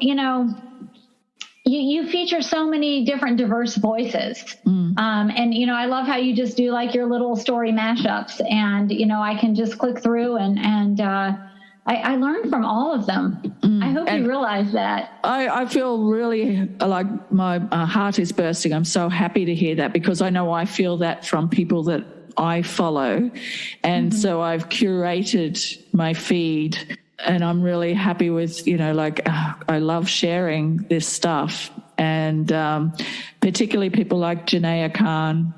you feature so many different diverse voices. And, I love how you just do like your little story mashups, and, I can just click through and I learned from all of them. I hope you realize that. I feel really like my heart is bursting. I'm so happy to hear that, because I know I feel that from people that I follow. And so I've curated my feed, and I'm really happy with, I love sharing this stuff. And particularly people like Janaea Khan,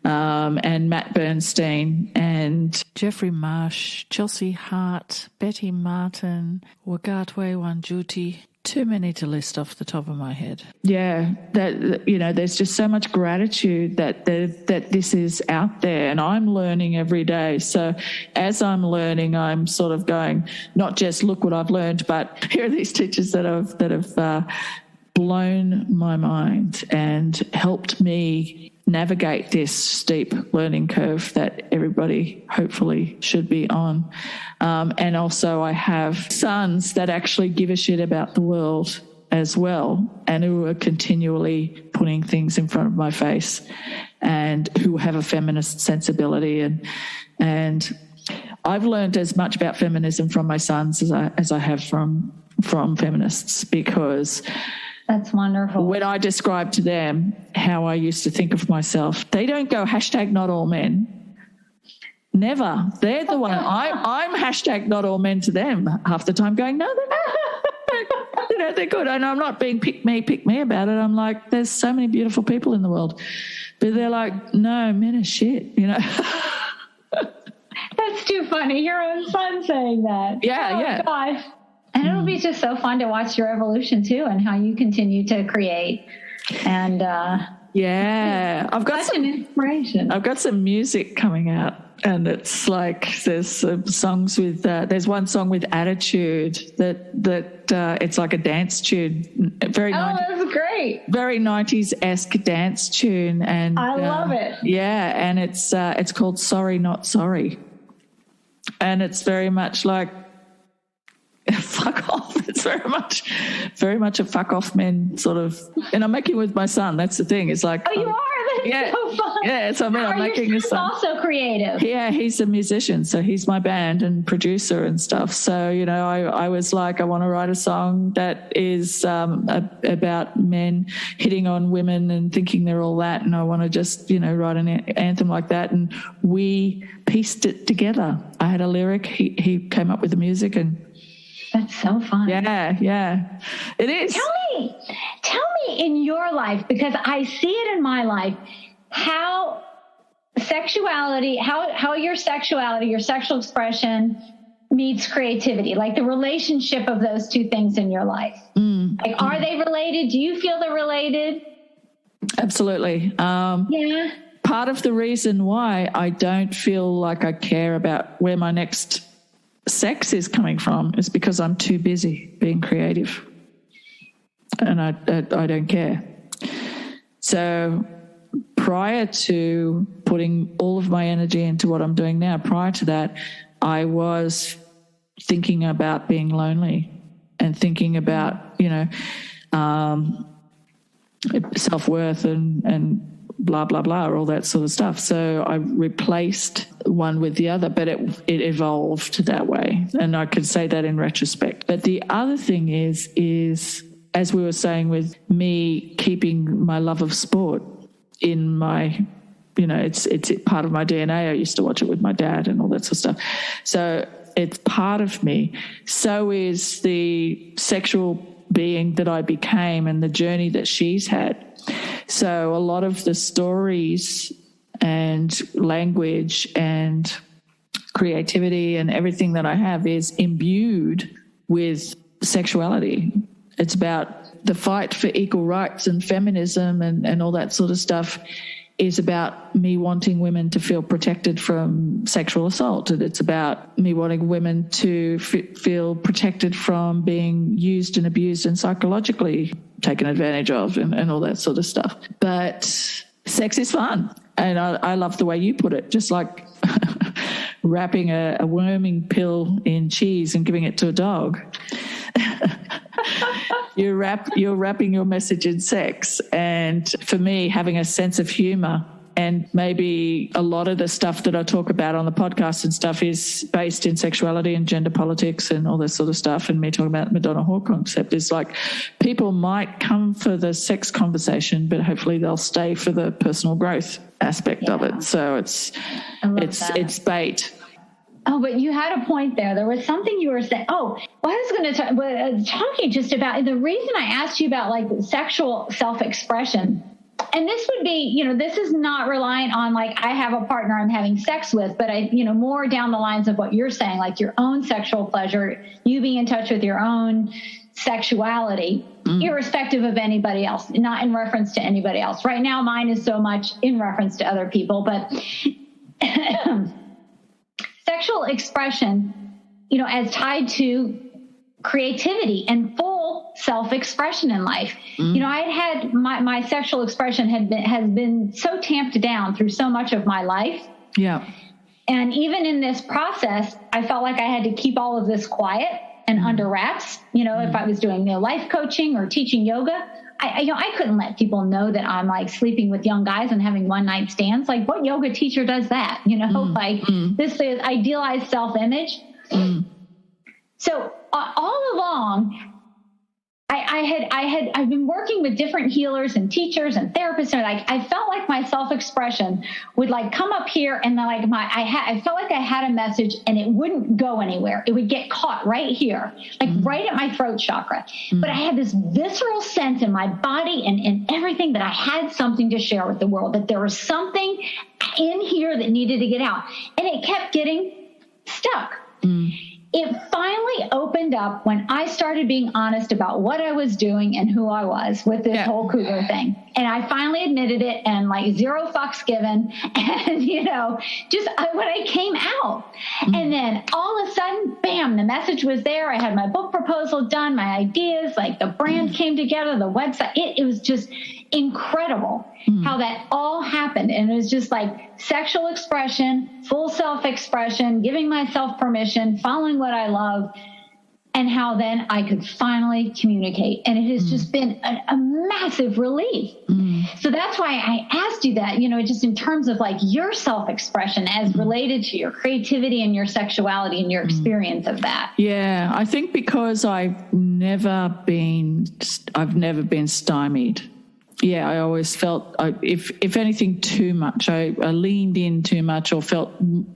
and Matt Bernstein and Jeffrey Marsh, Chelsea Hart, Betty Martin, Wagatwe Wanjuti. Too many to list off the top of my head. Yeah, there's just so much gratitude that this is out there, and I'm learning every day. So as I'm learning, I'm sort of going, not just look what I've learned, but here are these teachers that have blown my mind and helped me navigate this steep learning curve that everybody hopefully should be on. And also I have sons that actually give a shit about the world as well, and who are continually putting things in front of my face, and who have a feminist sensibility. And I've learned as much about feminism from my sons as I have from feminists, because that's wonderful. When I describe to them how I used to think of myself, they don't go #not all men. Never. They're the one. I'm #not all men to them half the time, going, no, they're not. They're good. And I'm not being pick me about it. I'm like, there's so many beautiful people in the world. But they're like, no, men are shit, That's too funny. Your own son saying that. Yeah. Gosh. And it'll be just so fun to watch your evolution too, and how you continue to create. And I've got such an inspiration. I've got some music coming out, and it's like there's songs with there's one song with attitude that it's like a dance tune, That's great. Very 90s-esque dance tune, and I love it. Yeah, and it's called Sorry Not Sorry, and it's very much like fuck off. It's very much a fuck off men sort of, and I'm making with my son. That's the thing. It's like, you are. That's so fun. Yeah. So I'm making a son. Also creative. Yeah, he's a musician, so he's my band and producer and stuff. So I was like, I want to write a song that is about men hitting on women and thinking they're all that, and I want to just write an anthem like that. And we pieced it together. I had a lyric. He came up with the music, and that's so fun. Yeah, it is. Tell me in your life, because I see it in my life, how sexuality, how your sexuality, your sexual expression meets creativity, like the relationship of those two things in your life. Like, are they related? Do you feel they're related? Absolutely. Yeah. Part of the reason why I don't feel like I care about where my next sex is coming from is because I'm too busy being creative, and I don't care. So prior to putting all of my energy into what I'm doing now, prior to that, I was thinking about being lonely and thinking about self-worth and blah, blah, blah, all that sort of stuff. So I replaced one with the other, but it evolved that way. And I could say that in retrospect. But the other thing is, as we were saying, with me keeping my love of sport in my, it's part of my DNA. I used to watch it with my dad and all that sort of stuff. So it's part of me. So is the sexual being that I became and the journey that she's had. So a lot of the stories and language and creativity and everything that I have is imbued with sexuality. It's about the fight for equal rights and feminism and all that sort of stuff is about me wanting women to feel protected from sexual assault. And it's about me wanting women to feel protected from being used and abused and psychologically taken advantage of and all that sort of stuff. But sex is fun. And I love the way you put it, just like wrapping a worming pill in cheese and giving it to a dog. You're wrapping your message in sex. And for me, having a sense of humor, and maybe a lot of the stuff that I talk about on the podcast and stuff is based in sexuality and gender politics and all that sort of stuff. And me talking about Madonna whore concept is like, people might come for the sex conversation, but hopefully they'll stay for the personal growth aspect of it. So it's bait. Oh, but you had a point there. There was something you were saying. Oh, well, I was going to talk to you just about the reason I asked you about like sexual self-expression. And this would be, this is not reliant on like I have a partner I'm having sex with, but more down the lines of what you're saying, like your own sexual pleasure, you being in touch with your own sexuality, irrespective of anybody else, not in reference to anybody else. Right now, mine is so much in reference to other people, but sexual expression, as tied to creativity and full self-expression in life. I had my sexual expression has been so tamped down through so much of my life. Yeah. And even in this process, I felt like I had to keep all of this quiet and under wraps. If I was doing life coaching or teaching yoga, I couldn't let people know that I'm like sleeping with young guys and having one night stands. Like, what yoga teacher does that? This is idealized self-image. So all along, I've been working with different healers and teachers and therapists, and I felt like my self-expression would like come up here, and then I felt like I had a message, and it wouldn't go anywhere. It would get caught right here, like right at my throat chakra. But I had this visceral sense in my body and in everything that I had something to share with the world, that there was something in here that needed to get out, and it kept getting stuck. It finally opened up when I started being honest about what I was doing and who I was with this whole cougar thing. And I finally admitted it, and like zero fucks given. And, you know, just when I came out, and then all of a sudden, bam, the message was there. I had my book proposal done, my ideas, like the brand came together, the website. It was just incredible how that all happened. And it was just like sexual expression, full self-expression, giving myself permission, following what I love, and how then I could finally communicate. And it has just been a massive relief. So that's why I asked you that, you know, just in terms of like your self-expression as related to your creativity and your sexuality and your experience of that. Yeah, I think because I've never been stymied. Yeah, I always felt, if anything, too much. I leaned in too much, or felt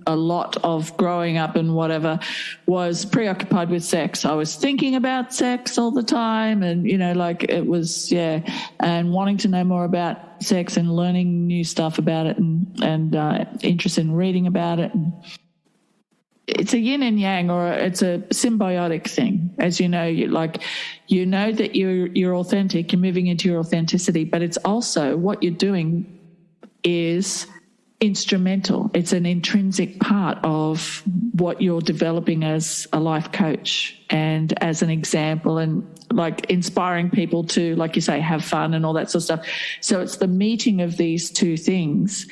a lot of growing up and whatever was preoccupied with sex. I was thinking about sex all the time, and, you know, like it was, and wanting to know more about sex and learning new stuff about it, and interest in reading about it. It's a yin and yang, or it's a symbiotic thing. As you know, you know that you're authentic, you're moving into your authenticity, but it's also what you're doing is instrumental. It's an intrinsic part of what you're developing as a life coach and as an example, and like inspiring people to, like you say, have fun and all that sort of stuff. So it's the meeting of these two things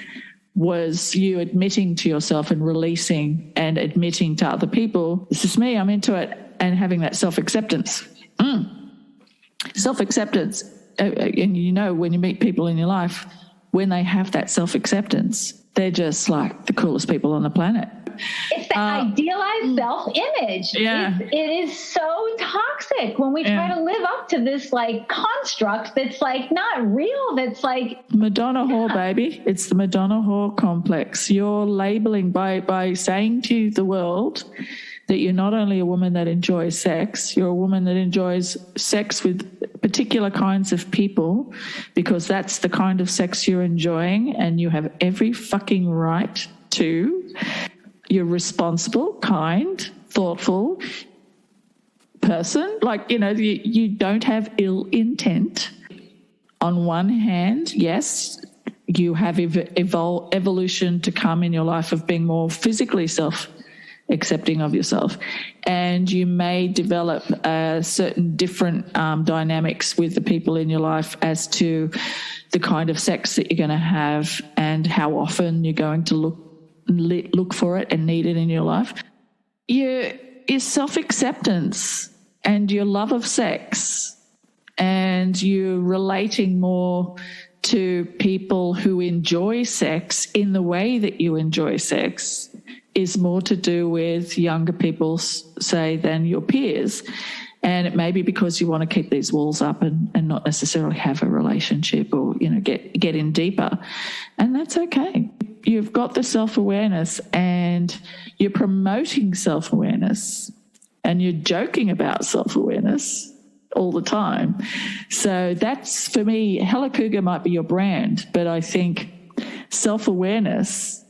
was you admitting to yourself and releasing and admitting to other people, this is me, I'm into it, and having that self-acceptance. Self-acceptance, and you know, when you meet people in your life, when they have that self-acceptance, they're just like the coolest people on the planet. It's the idealized self-image. Yeah. It is so toxic when we try to live up to this like construct that's like not real, that's like Madonna whore, baby. It's the Madonna whore complex. You're labeling by saying to the world that you're not only a woman that enjoys sex, you're a woman that enjoys sex with particular kinds of people, because that's the kind of sex you're enjoying, and you have every fucking right to. You're responsible, kind, thoughtful person. Like, you know, you don't have ill intent. On one hand, yes, you have evolution to come in your life of being more physically self-accepting of yourself. And you may develop certain different dynamics with the people in your life as to the kind of sex that you're going to have and how often you're going to look for it and need it in your life. Your self-acceptance and your love of sex, and you relating more to people who enjoy sex in the way that you enjoy sex, is more to do with younger people, say, than your peers. And it may be because you want to keep these walls up and not necessarily have a relationship, or, you know, get in deeper. And that's okay. You've got the self-awareness, and you're promoting self-awareness, and you're joking about self-awareness all the time. So that's, for me, Hella Cougar might be your brand, but I think self-awareness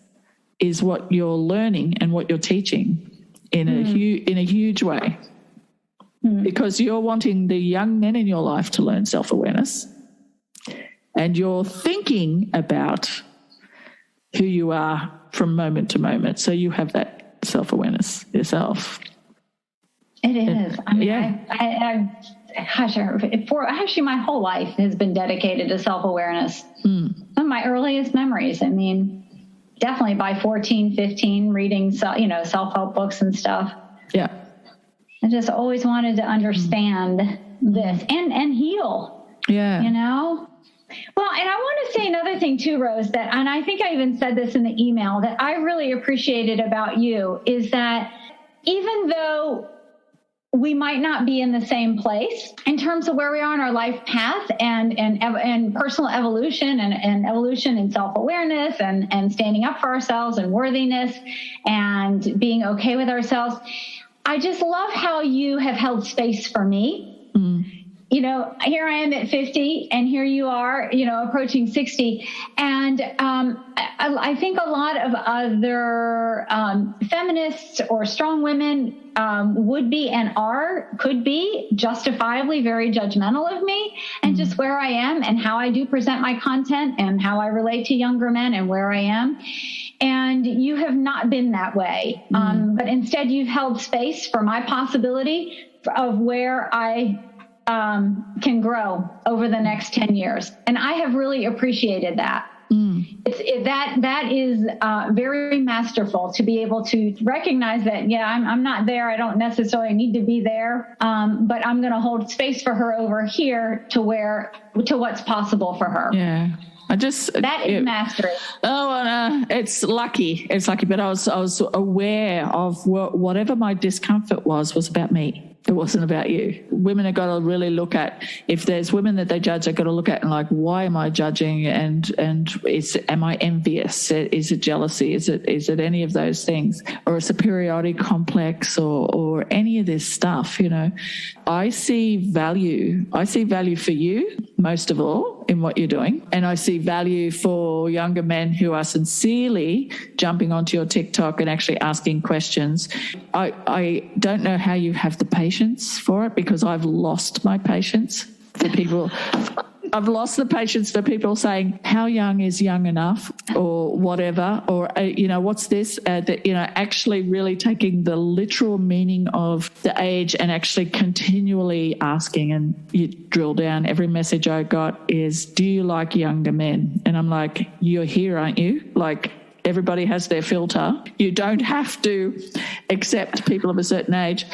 is what you're learning and what you're teaching in a huge way. Because you're wanting the young men in your life to learn self-awareness, and you're thinking about who you are from moment to moment. So you have that self-awareness yourself. It is. I mean, actually my whole life has been dedicated to self-awareness. Some of my earliest memories, I mean, definitely by 14, 15, reading, self-help books and stuff. Yeah. I just always wanted to understand this and heal. Yeah. You know? Well, and I want to say another thing too, Rose, and I think I even said this in the email, that I really appreciated about you is that even though we might not be in the same place in terms of where we are in our life path and personal evolution and evolution and self-awareness and standing up for ourselves and worthiness and being okay with ourselves, I just love how you have held space for me here I am at 50 and here you are, approaching 60. And I think a lot of other feminists or strong women would be and could be justifiably very judgmental of me and just where I am and how I do present my content and how I relate to younger men and where I am. And you have not been that way. But instead you've held space for my possibility of where I can grow over the next 10 years. And I have really appreciated that. That is very masterful to be able to recognize that, I'm not there. I don't necessarily need to be there. But I'm going to hold space for her over here to what's possible for her. Yeah. That is mastery. Oh, it's lucky. It's lucky. But I was aware of whatever my discomfort was about me. It wasn't about you. Women have got to really look at, if there's women that they judge, they've got to look at and like, why am I judging? And am I envious? Is it jealousy? Is it any of those things, or a superiority complex, or any of this stuff? I see value. I see value for you most of all in what you're doing, and I see value for younger men who are sincerely jumping onto your TikTok and actually asking questions. I don't know how you have the patience for it, because I've lost my patience for people. I've lost the patience for people saying, how young is young enough, or whatever, or, what's this, actually really taking the literal meaning of the age and actually continually asking. And you drill down, every message I got is, do you like younger men? And I'm like, you're here, aren't you? Like, everybody has their filter. You don't have to accept people of a certain age.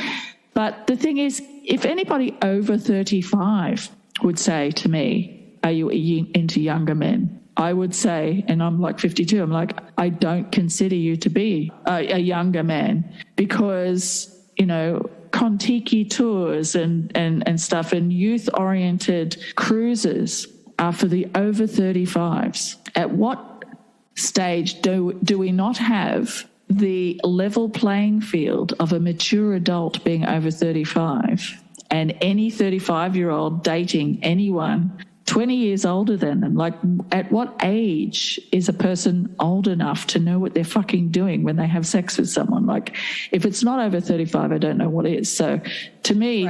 But the thing is, if anybody over 35 would say to me, are you into younger men? I would say, and I'm like 52, I'm like, I don't consider you to be a younger man, because, Kontiki tours and stuff and youth-oriented cruises are for the over 35s. At what stage do we not have the level playing field of a mature adult being over 35 and any 35-year-old dating anyone 20 years older than them? Like, at what age is a person old enough to know what they're fucking doing when they have sex with someone? Like, if it's not over 35, I don't know what is. So to me,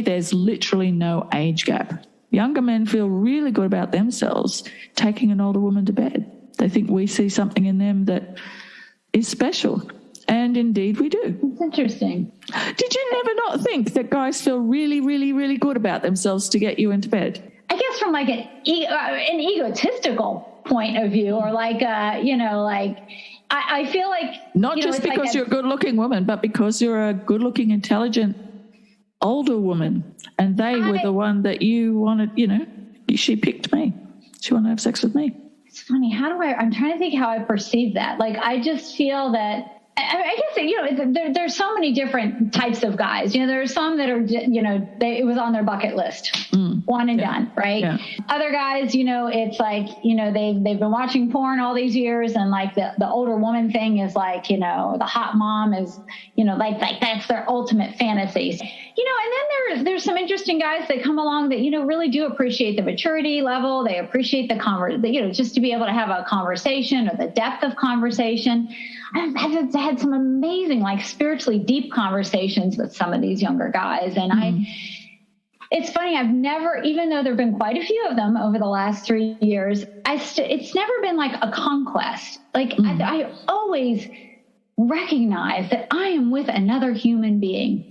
there's literally no age gap. Younger men feel really good about themselves taking an older woman to bed. They think we see something in them that is special. And indeed we do. It's interesting. Did you never not think that guys feel really, really, really good about themselves to get you into bed? I guess from like an egotistical point of view, or like, I feel like... Not just because you're a good-looking woman, but because you're a good-looking, intelligent, older woman. And they were the one that you wanted, she picked me. She wanted to have sex with me. It's funny. I'm trying to think how I perceive that. Like, I just feel that, I guess, there's so many different types of guys. There are some that are, it was on their bucket list. One and done, right? Yeah. Other guys, it's like, they've been watching porn all these years, and like the older woman thing is like, the hot mom is, like that's their ultimate fantasy. And then there's some interesting guys that come along that, really do appreciate the maturity level. They appreciate the just to be able to have a conversation, or the depth of conversation. I've had some amazing, like, spiritually deep conversations with some of these younger guys. And it's funny, I've never, even though there've been quite a few of them over the last 3 years, it's never been like a conquest. Like, I always recognize that I am with another human being,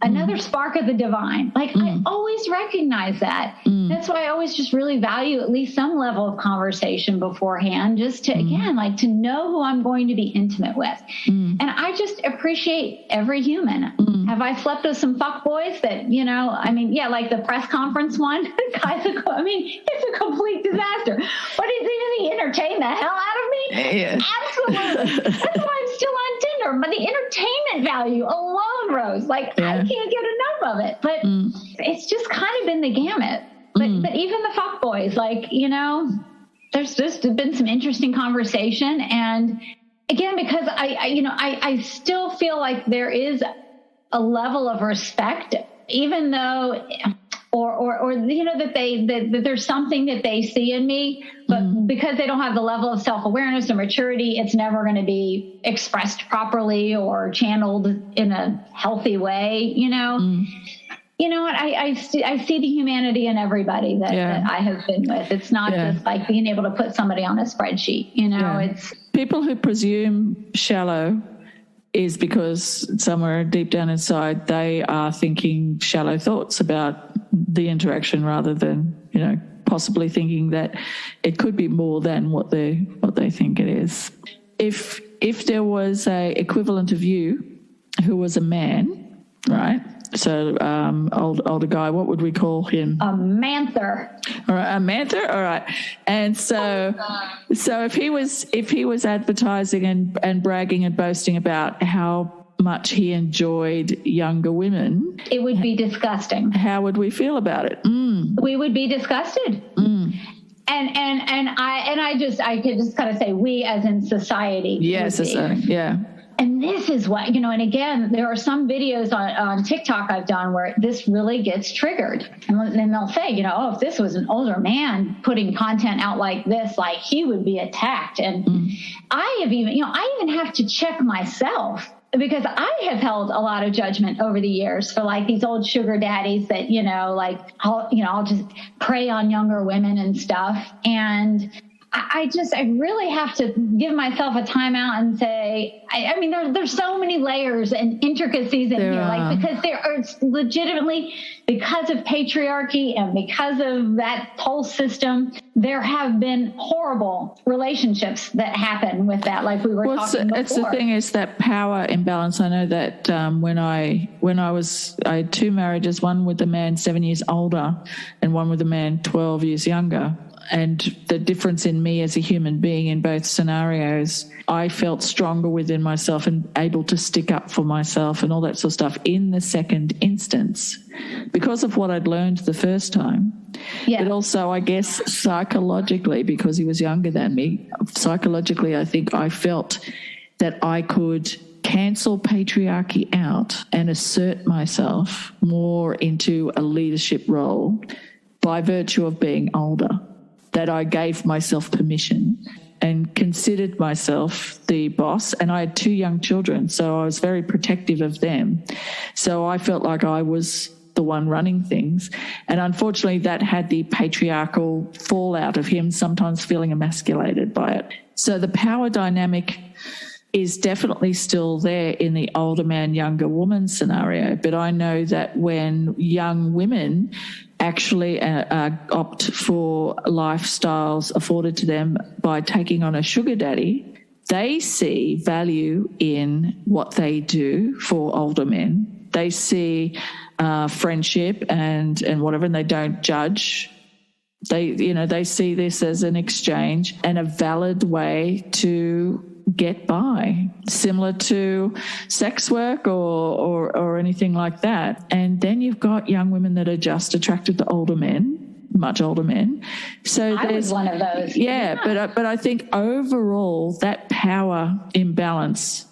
another spark of the divine. Like, I always recognize that. That's why I always just really value at least some level of conversation beforehand, just to, again, like, to know who I'm going to be intimate with. And I just appreciate every human. Have I slept with some fuckboys that, like the press conference one? Guys, it's a complete disaster. But did he entertain the hell out of me? Yeah. Absolutely. That's why I'm still on Tinder. But the entertainment value alone, Rose, like, I can't get enough of it. But it's just kind of been the gamut. But even the fuckboys, like, there's just been some interesting conversation. And again, because I still feel like there is a level of respect, even though or you know, that there's something that they see in me, but because they don't have the level of self-awareness or maturity, it's never going to be expressed properly or channeled in a healthy way, you know. You know what? I see the humanity in everybody that I have been with. It's not just like being able to put somebody on a spreadsheet, you know. It's people who presume shallow is because somewhere deep down inside they are thinking shallow thoughts about the interaction rather than, you know, possibly thinking that it could be more than what they think it is. If there was a equivalent of you who was a man, right? So older guy, what would we call him? A manther. All right, a manther. All right. And so if he was advertising and bragging and boasting about how much he enjoyed younger women, it would be disgusting. How would we feel about it? We would be disgusted. And I could just kind of say we as in society. Yes, society. Yeah. And this is what, you know, and again, there are some videos on TikTok I've done where this really gets triggered. And then they'll say, you know, oh, if this was an older man putting content out like this, like he would be attacked. And I even have to check myself, because I have held a lot of judgment over the years for like these old sugar daddies that, you know, like, I'll just prey on younger women and stuff. And I really have to give myself a timeout and say, I mean, there's so many layers and intricacies in here, like, because there are legitimately, because of patriarchy and because of that whole system, there have been horrible relationships that happen with that, like we were talking before. It's the thing is that power imbalance. I know that when I had two marriages, one with a man 7 years older and one with a man 12 years younger. And the difference in me as a human being in both scenarios, I felt stronger within myself and able to stick up for myself and all that sort of stuff in the second instance because of what I'd learned the first time. Yeah. But also, I guess, psychologically, because he was younger than me, psychologically, I think I felt that I could cancel patriarchy out and assert myself more into a leadership role by virtue of being older. That I gave myself permission and considered myself the boss. And I had two young children, so I was very protective of them. So I felt like I was the one running things. And unfortunately, that had the patriarchal fallout of him sometimes feeling emasculated by it. So the power dynamic is definitely still there in the older man, younger woman scenario. But I know that when young women actually opt for lifestyles afforded to them by taking on a sugar daddy, they see value in what they do for older men. They see friendship and whatever, and they don't judge. They see this as an exchange and a valid way to get by, similar to sex work or anything like that. And then you've got young women that are just attracted to older men, much older men. So I was one of those. Yeah. But I think overall that power imbalance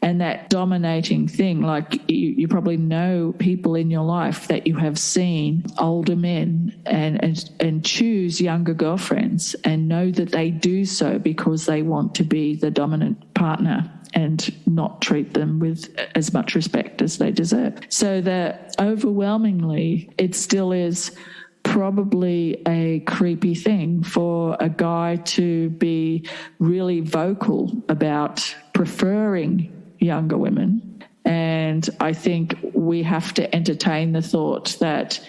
and that dominating thing, like you probably know people in your life that you have seen older men and choose younger girlfriends and know that they do so because they want to be the dominant partner and not treat them with as much respect as they deserve. So that overwhelmingly it still is probably a creepy thing for a guy to be really vocal about preferring younger women. And I think we have to entertain the thought that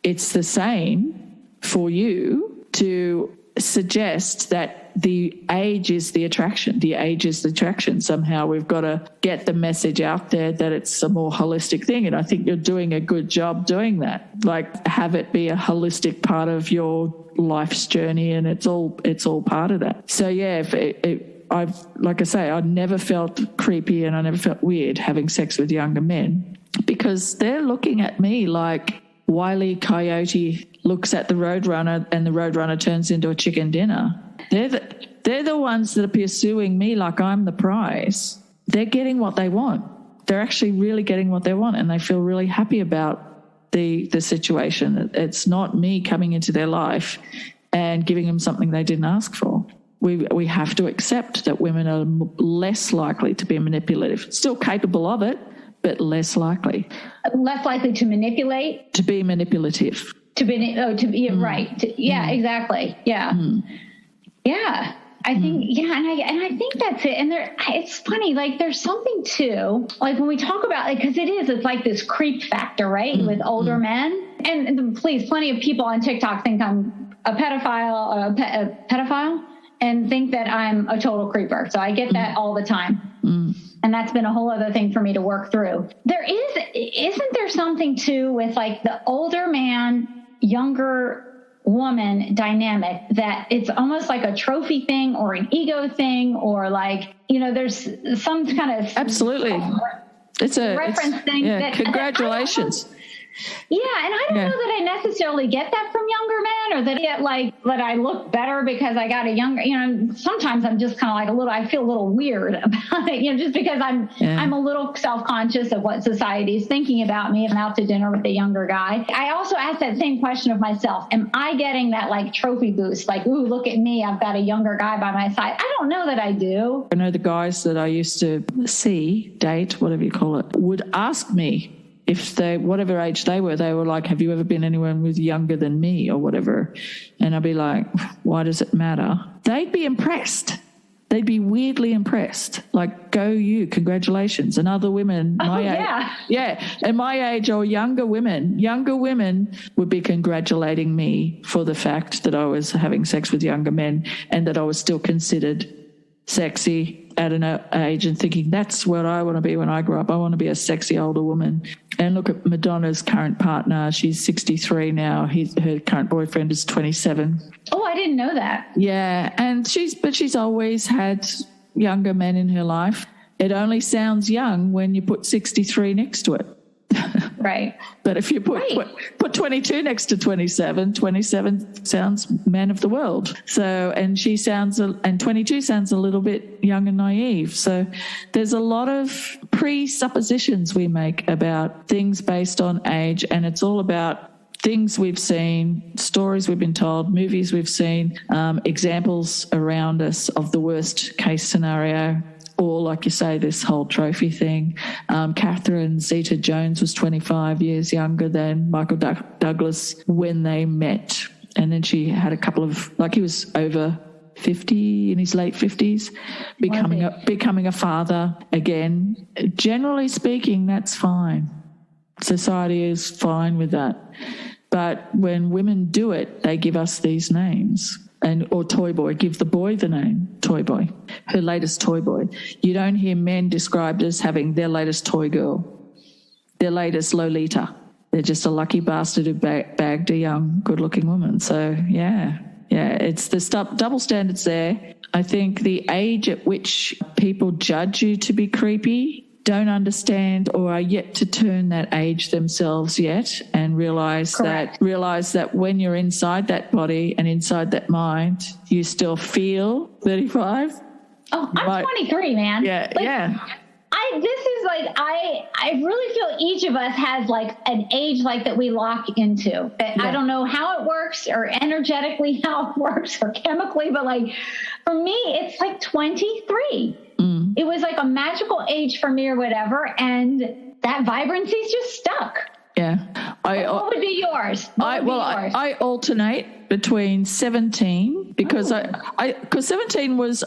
it's the same for you to suggest that the age is the attraction. The age is the attraction. Somehow we've got to get the message out there that it's a more holistic thing. And I think you're doing a good job doing that. Like, have it be a holistic part of your life's journey, and it's all part of that. So yeah, I never felt creepy and I never felt weird having sex with younger men, because they're looking at me like Wile E. Coyote looks at the Roadrunner and the Roadrunner turns into a chicken dinner. They're the ones that are pursuing me like I'm the prize. They're getting what they want. They're actually really getting what they want, and they feel really happy about the situation. It's not me coming into their life and giving them something they didn't ask for. We have to accept that women are less likely to be manipulative, still capable of it, but less likely. Less likely to manipulate? To be manipulative. Right. Exactly. Yeah. Yeah. I think, and I think that's it. And it's funny, like there's something too, like when we talk about it, because it's like this creep factor, right? With older men. And please, plenty of people on TikTok think I'm a pedophile and think that I'm a total creeper. So I get that all the time. And that's been a whole other thing for me to work through. Isn't there something too with like the older man, younger woman dynamic that it's almost like a trophy thing or an ego thing, or like, there's some kind of absolutely it's a reference thing. Yeah, congratulations. And I don't know that I necessarily get that from younger men, or that I look better because I got a younger, sometimes I'm just kind of like I feel a little weird about it, just because I'm a little self-conscious of what society is thinking about me if I'm out to dinner with a younger guy. I also ask that same question of myself. Am I getting that like trophy boost? Like, ooh, look at me, I've got a younger guy by my side. I don't know that I do. I know the guys that I used to date, whatever you call it, would ask me, if they, whatever age they were like, have you ever been anyone who's younger than me or whatever? And I'd be like, why does it matter? They'd be impressed. They'd be weirdly impressed. Like, go you, congratulations. And other women, and my age or younger women would be congratulating me for the fact that I was having sex with younger men and that I was still considered sexy at an age, and thinking that's what I want to be when I grow up. I want to be a sexy older woman. And look at Madonna's current partner. She's 63 now. Her current boyfriend is 27. Oh, I didn't know that. Yeah, and she's always had younger men in her life. It only sounds young when you put 63 next to it. Right. But if you put 22 next to 27 sounds man of the world. So, and 22 sounds a little bit young and naive. So there's a lot of presuppositions we make about things based on age, and it's all about things we've seen, stories we've been told, movies we've seen, examples around us of the worst case scenario. Or, like you say, this whole trophy thing. Catherine Zeta-Jones was 25 years younger than Michael Douglas when they met. And then she had a couple of, he was over 50, in his late 50s, becoming a father again. Generally speaking, that's fine. Society is fine with that. But when women do it, they give us these names. Or toy boy, give the boy the name toy boy, her latest toy boy. You don't hear men described as having their latest toy girl, their latest Lolita. They're just a lucky bastard who bagged a young, good-looking woman. So, yeah, it's the double standards there. I think the age at which people judge you to be creepy don't understand or are yet to turn that age themselves yet, and realize that when you're inside that body and inside that mind, you still feel 35. Oh, I'm 23, man. Yeah. I really feel each of us has like an age like that we lock into. I don't know how it works, or energetically how it works, or chemically, but like for me, it's like 23. It was like a magical age for me or whatever, and that vibrancy's just stuck. Yeah. What would be yours? I alternate between 17 because because 17 was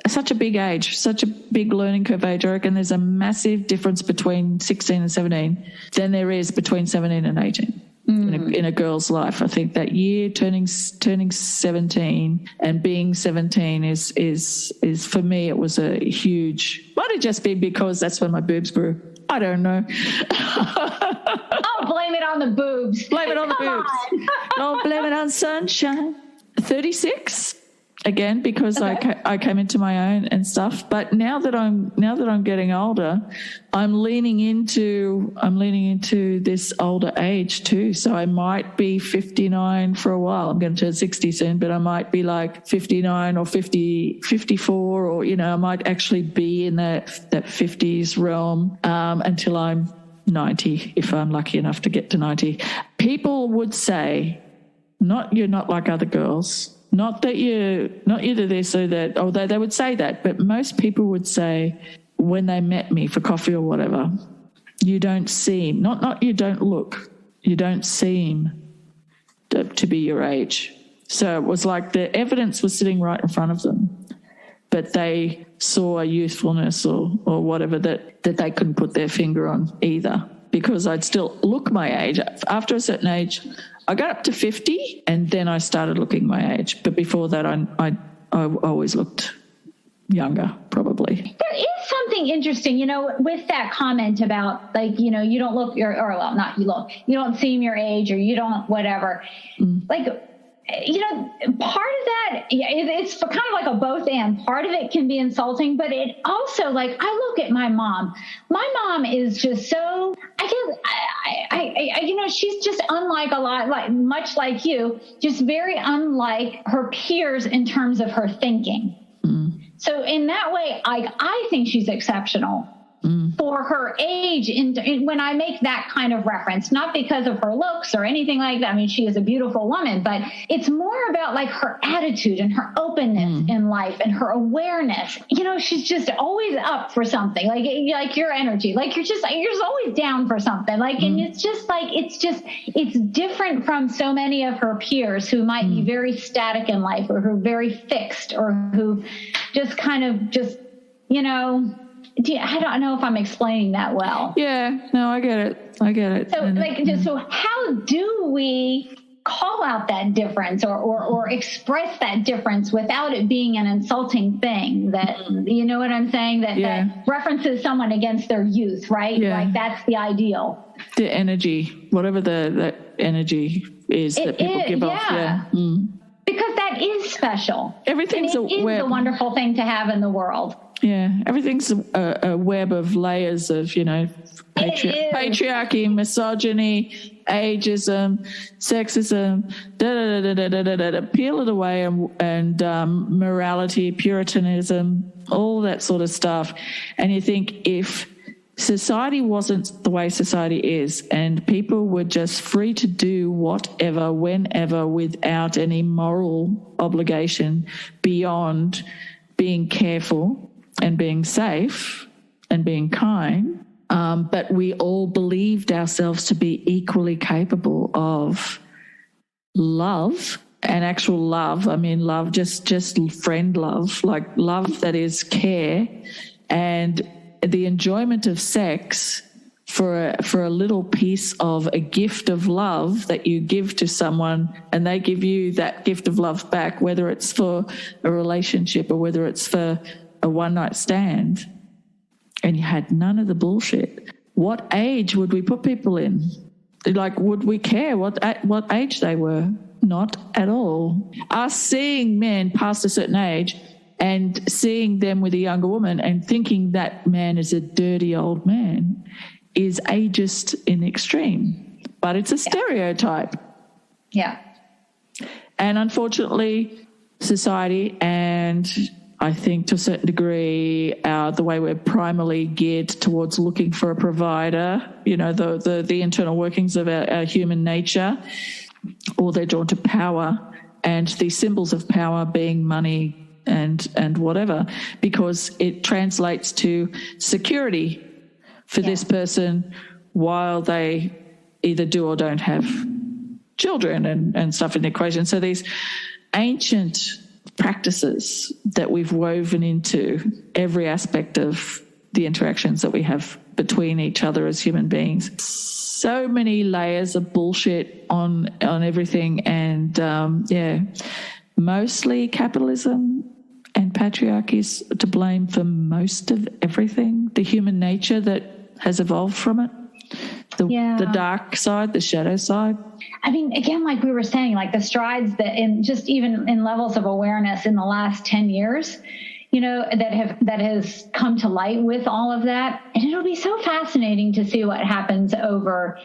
such a big age, such a big learning curve age. I reckon there's a massive difference between 16 and 17 than there is between 17 and 18. In a girl's life. I think that year turning 17 and being 17 is for me, it was a huge, might have just been because that's when my boobs grew. I don't know. Oh, blame it on the boobs. Blame it on the boobs. Don't blame it on sunshine. 36 again, because I came into my own and stuff. But now that I'm getting older, I'm leaning into this older age too. So I might be 59 for a while. I'm going to turn 60 soon, but I might be like 59 or 54, or I might actually be in that 50s realm until I'm 90, if I'm lucky enough to get to 90, people would say, you're not like other girls, not that you're this or that, although they would say that, but most people would say when they met me for coffee or whatever, you don't seem, not you don't look, you don't seem to be your age. So it was like the evidence was sitting right in front of them, but they saw a youthfulness or whatever that they couldn't put their finger on either, because I'd still look my age. After a certain age, I got up to 50 and then I started looking my age. But before that, I always looked younger, probably. There is something interesting, with that comment about, like, you don't look you don't seem your age, or you don't whatever. Like, part of that, it's kind of like a both and. Part of it can be insulting, but it also, like, I look at my mom. My mom is just so, she's just unlike a lot, like much like you, just very unlike her peers in terms of her thinking. So in that way, I think she's exceptional for her age. When I make that kind of reference, not because of her looks or anything like that. I mean, she is a beautiful woman, but it's more about like her attitude and her openness in life and her awareness. She's just always up for something, like your energy, like you're just always down for something. Like, and it's just like, it's different from so many of her peers who might be very static in life, or who are very fixed, or who just kind of just, I don't know if I'm explaining that well. Yeah, no, I get it. So, so how do we call out that difference or express that difference without it being an insulting thing? That, you know what I'm saying? That references someone against their youth, right? Yeah. Like, that's the ideal. The energy, whatever the energy is that people give off. Yeah. Because that is special. Everything's and it is a wonderful thing to have in the world. Yeah, everything's a web of layers of, patriarchy, misogyny, ageism, sexism, peel it away, and morality, puritanism, all that sort of stuff. And you think, if society wasn't the way society is, and people were just free to do whatever, whenever, without any moral obligation beyond being careful and being safe and being kind, but we all believed ourselves to be equally capable of love, and actual love. I mean, love, just friend love, like love that is care, and the enjoyment of sex for a little piece of a gift of love that you give to someone, and they give you that gift of love back, whether it's for a relationship or whether it's for a one-night stand, and you had none of the bullshit. What age would we put people in? Like, would we care what age they were? Not at all. Us seeing men past a certain age and seeing them with a younger woman and thinking that man is a dirty old man is ageist in the extreme. But it's a stereotype. Yeah. And unfortunately, society, and I think to a certain degree, the way we're primarily geared towards looking for a provider, the internal workings of our human nature, or they're drawn to power, and the symbols of power being money and whatever, because it translates to security for this person while they either do or don't have children and stuff in the equation. So these ancient practices that we've woven into every aspect of the interactions that we have between each other as human beings. So many layers of bullshit on everything, and mostly capitalism and patriarchy is to blame for most of everything. The human nature that has evolved from it, the dark side, the shadow side. I mean, again, like we were saying, like the strides that even in levels of awareness in the last 10 years, that has come to light with all of that. And it'll be so fascinating to see what happens over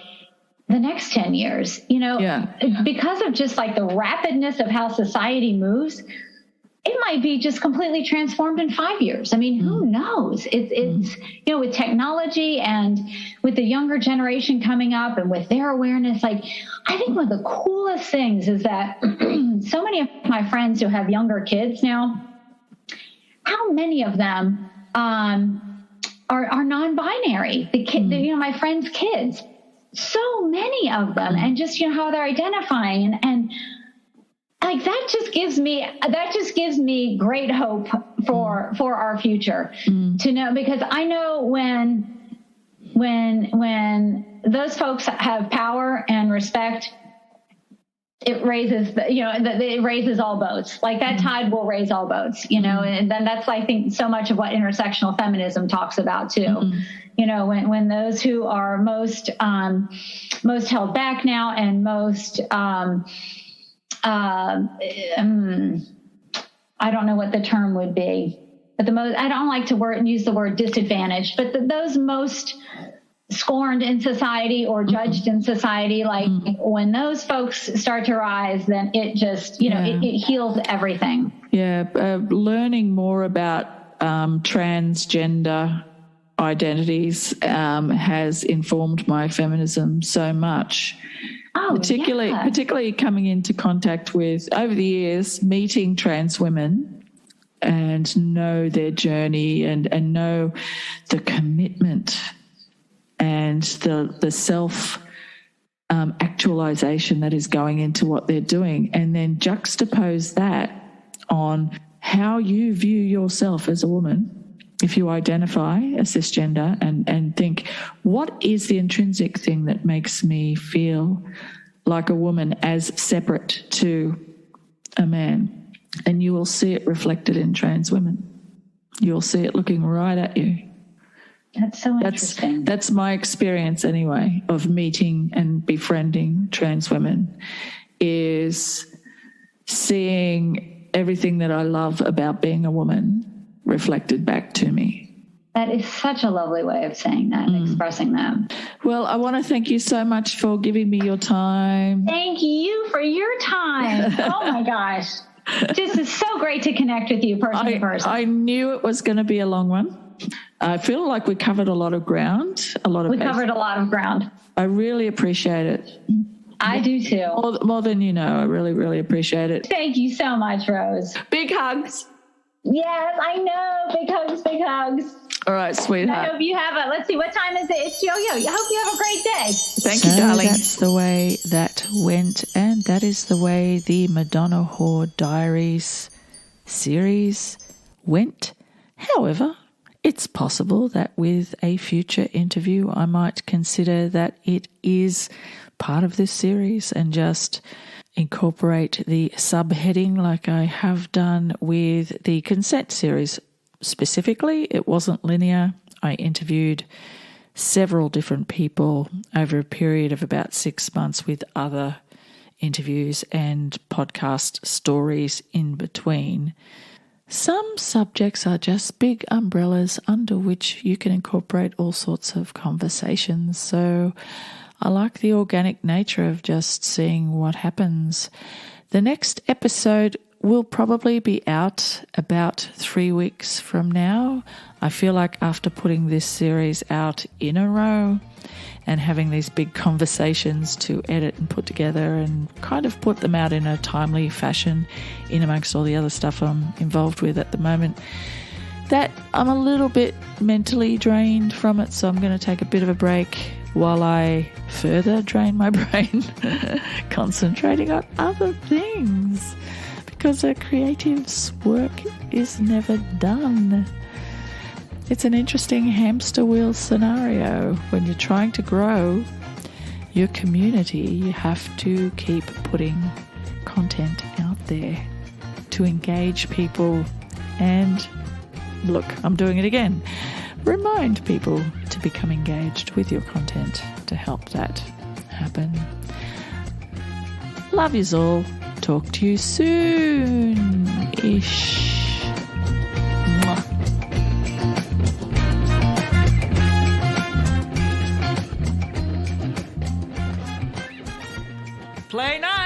the next 10 years, because of just like the rapidness of how society moves. it might be just completely transformed in 5 years. I mean, who knows? It's with technology and with the younger generation coming up and with their awareness, like, I think one of the coolest things is that so many of my friends who have younger kids now, how many of them are non-binary? The kid, my friends' kids, so many of them, and just how they're identifying, and like that just gives me great hope for our future to know, because I know when those folks have power and respect, it raises it raises all boats. Like that tide will raise all boats, and then that's, I think, so much of what intersectional feminism talks about too. When those who are most held back now and most I don't know what the term would be, but I don't like to use the word disadvantaged, but those most scorned in society or judged in society, like when those folks start to rise, then it just, it heals everything. Yeah. Learning more about transgender identities has informed my feminism so much. Particularly coming into contact with, over the years, meeting trans women and know their journey and know the commitment and the self actualization that is going into what they're doing, and then juxtapose that on how you view yourself as a woman if you identify as cisgender, and think, what is the intrinsic thing that makes me feel like a woman as separate to a man? And you will see it reflected in trans women. You'll see it looking right at you. That's so interesting. That's my experience anyway of meeting and befriending trans women, is seeing everything that I love about being a woman reflected back to me. That is such a lovely way of saying that and expressing that. Well, I want to thank you so much for giving me your time. Thank you for your time. Oh my gosh. Just is so great to connect with you person to person. I knew it was going to be a long one. I feel like we covered a lot of ground. We covered a lot of ground. I really appreciate it. I do too. More than you know. I really, really appreciate it. Thank you so much, Rose. Big hugs. Yes, I know. Big hugs, big hugs. All right, sweetheart. I hope you have let's see, what time is it? It's Yo-Yo. I hope you have a great day. Thank you, darling. That's the way that went, and that is the way the Madonna Whore Diaries series went. However, it's possible that with a future interview, I might consider that it is part of this series and just incorporate the subheading like I have done with the consent series. Specifically, it wasn't linear. I interviewed several different people over a period of about 6 months with other interviews and podcast stories in between. Some subjects are just big umbrellas under which you can incorporate all sorts of conversations. So I like the organic nature of just seeing what happens. The next episode will probably be out about 3 weeks from now. I feel like after putting this series out in a row and having these big conversations to edit and put together and kind of put them out in a timely fashion in amongst all the other stuff I'm involved with at the moment, that I'm a little bit mentally drained from it. So I'm going to take a bit of a break while I further drain my brain, concentrating on other things, because a creative's work is never done. It's an interesting hamster wheel scenario. When you're trying to grow your community, you have to keep putting content out there to engage people and, look, I'm doing it again, remind people to become engaged with your content to help that happen. Love yous all. Talk to you soon-ish. Mwah. Play nice.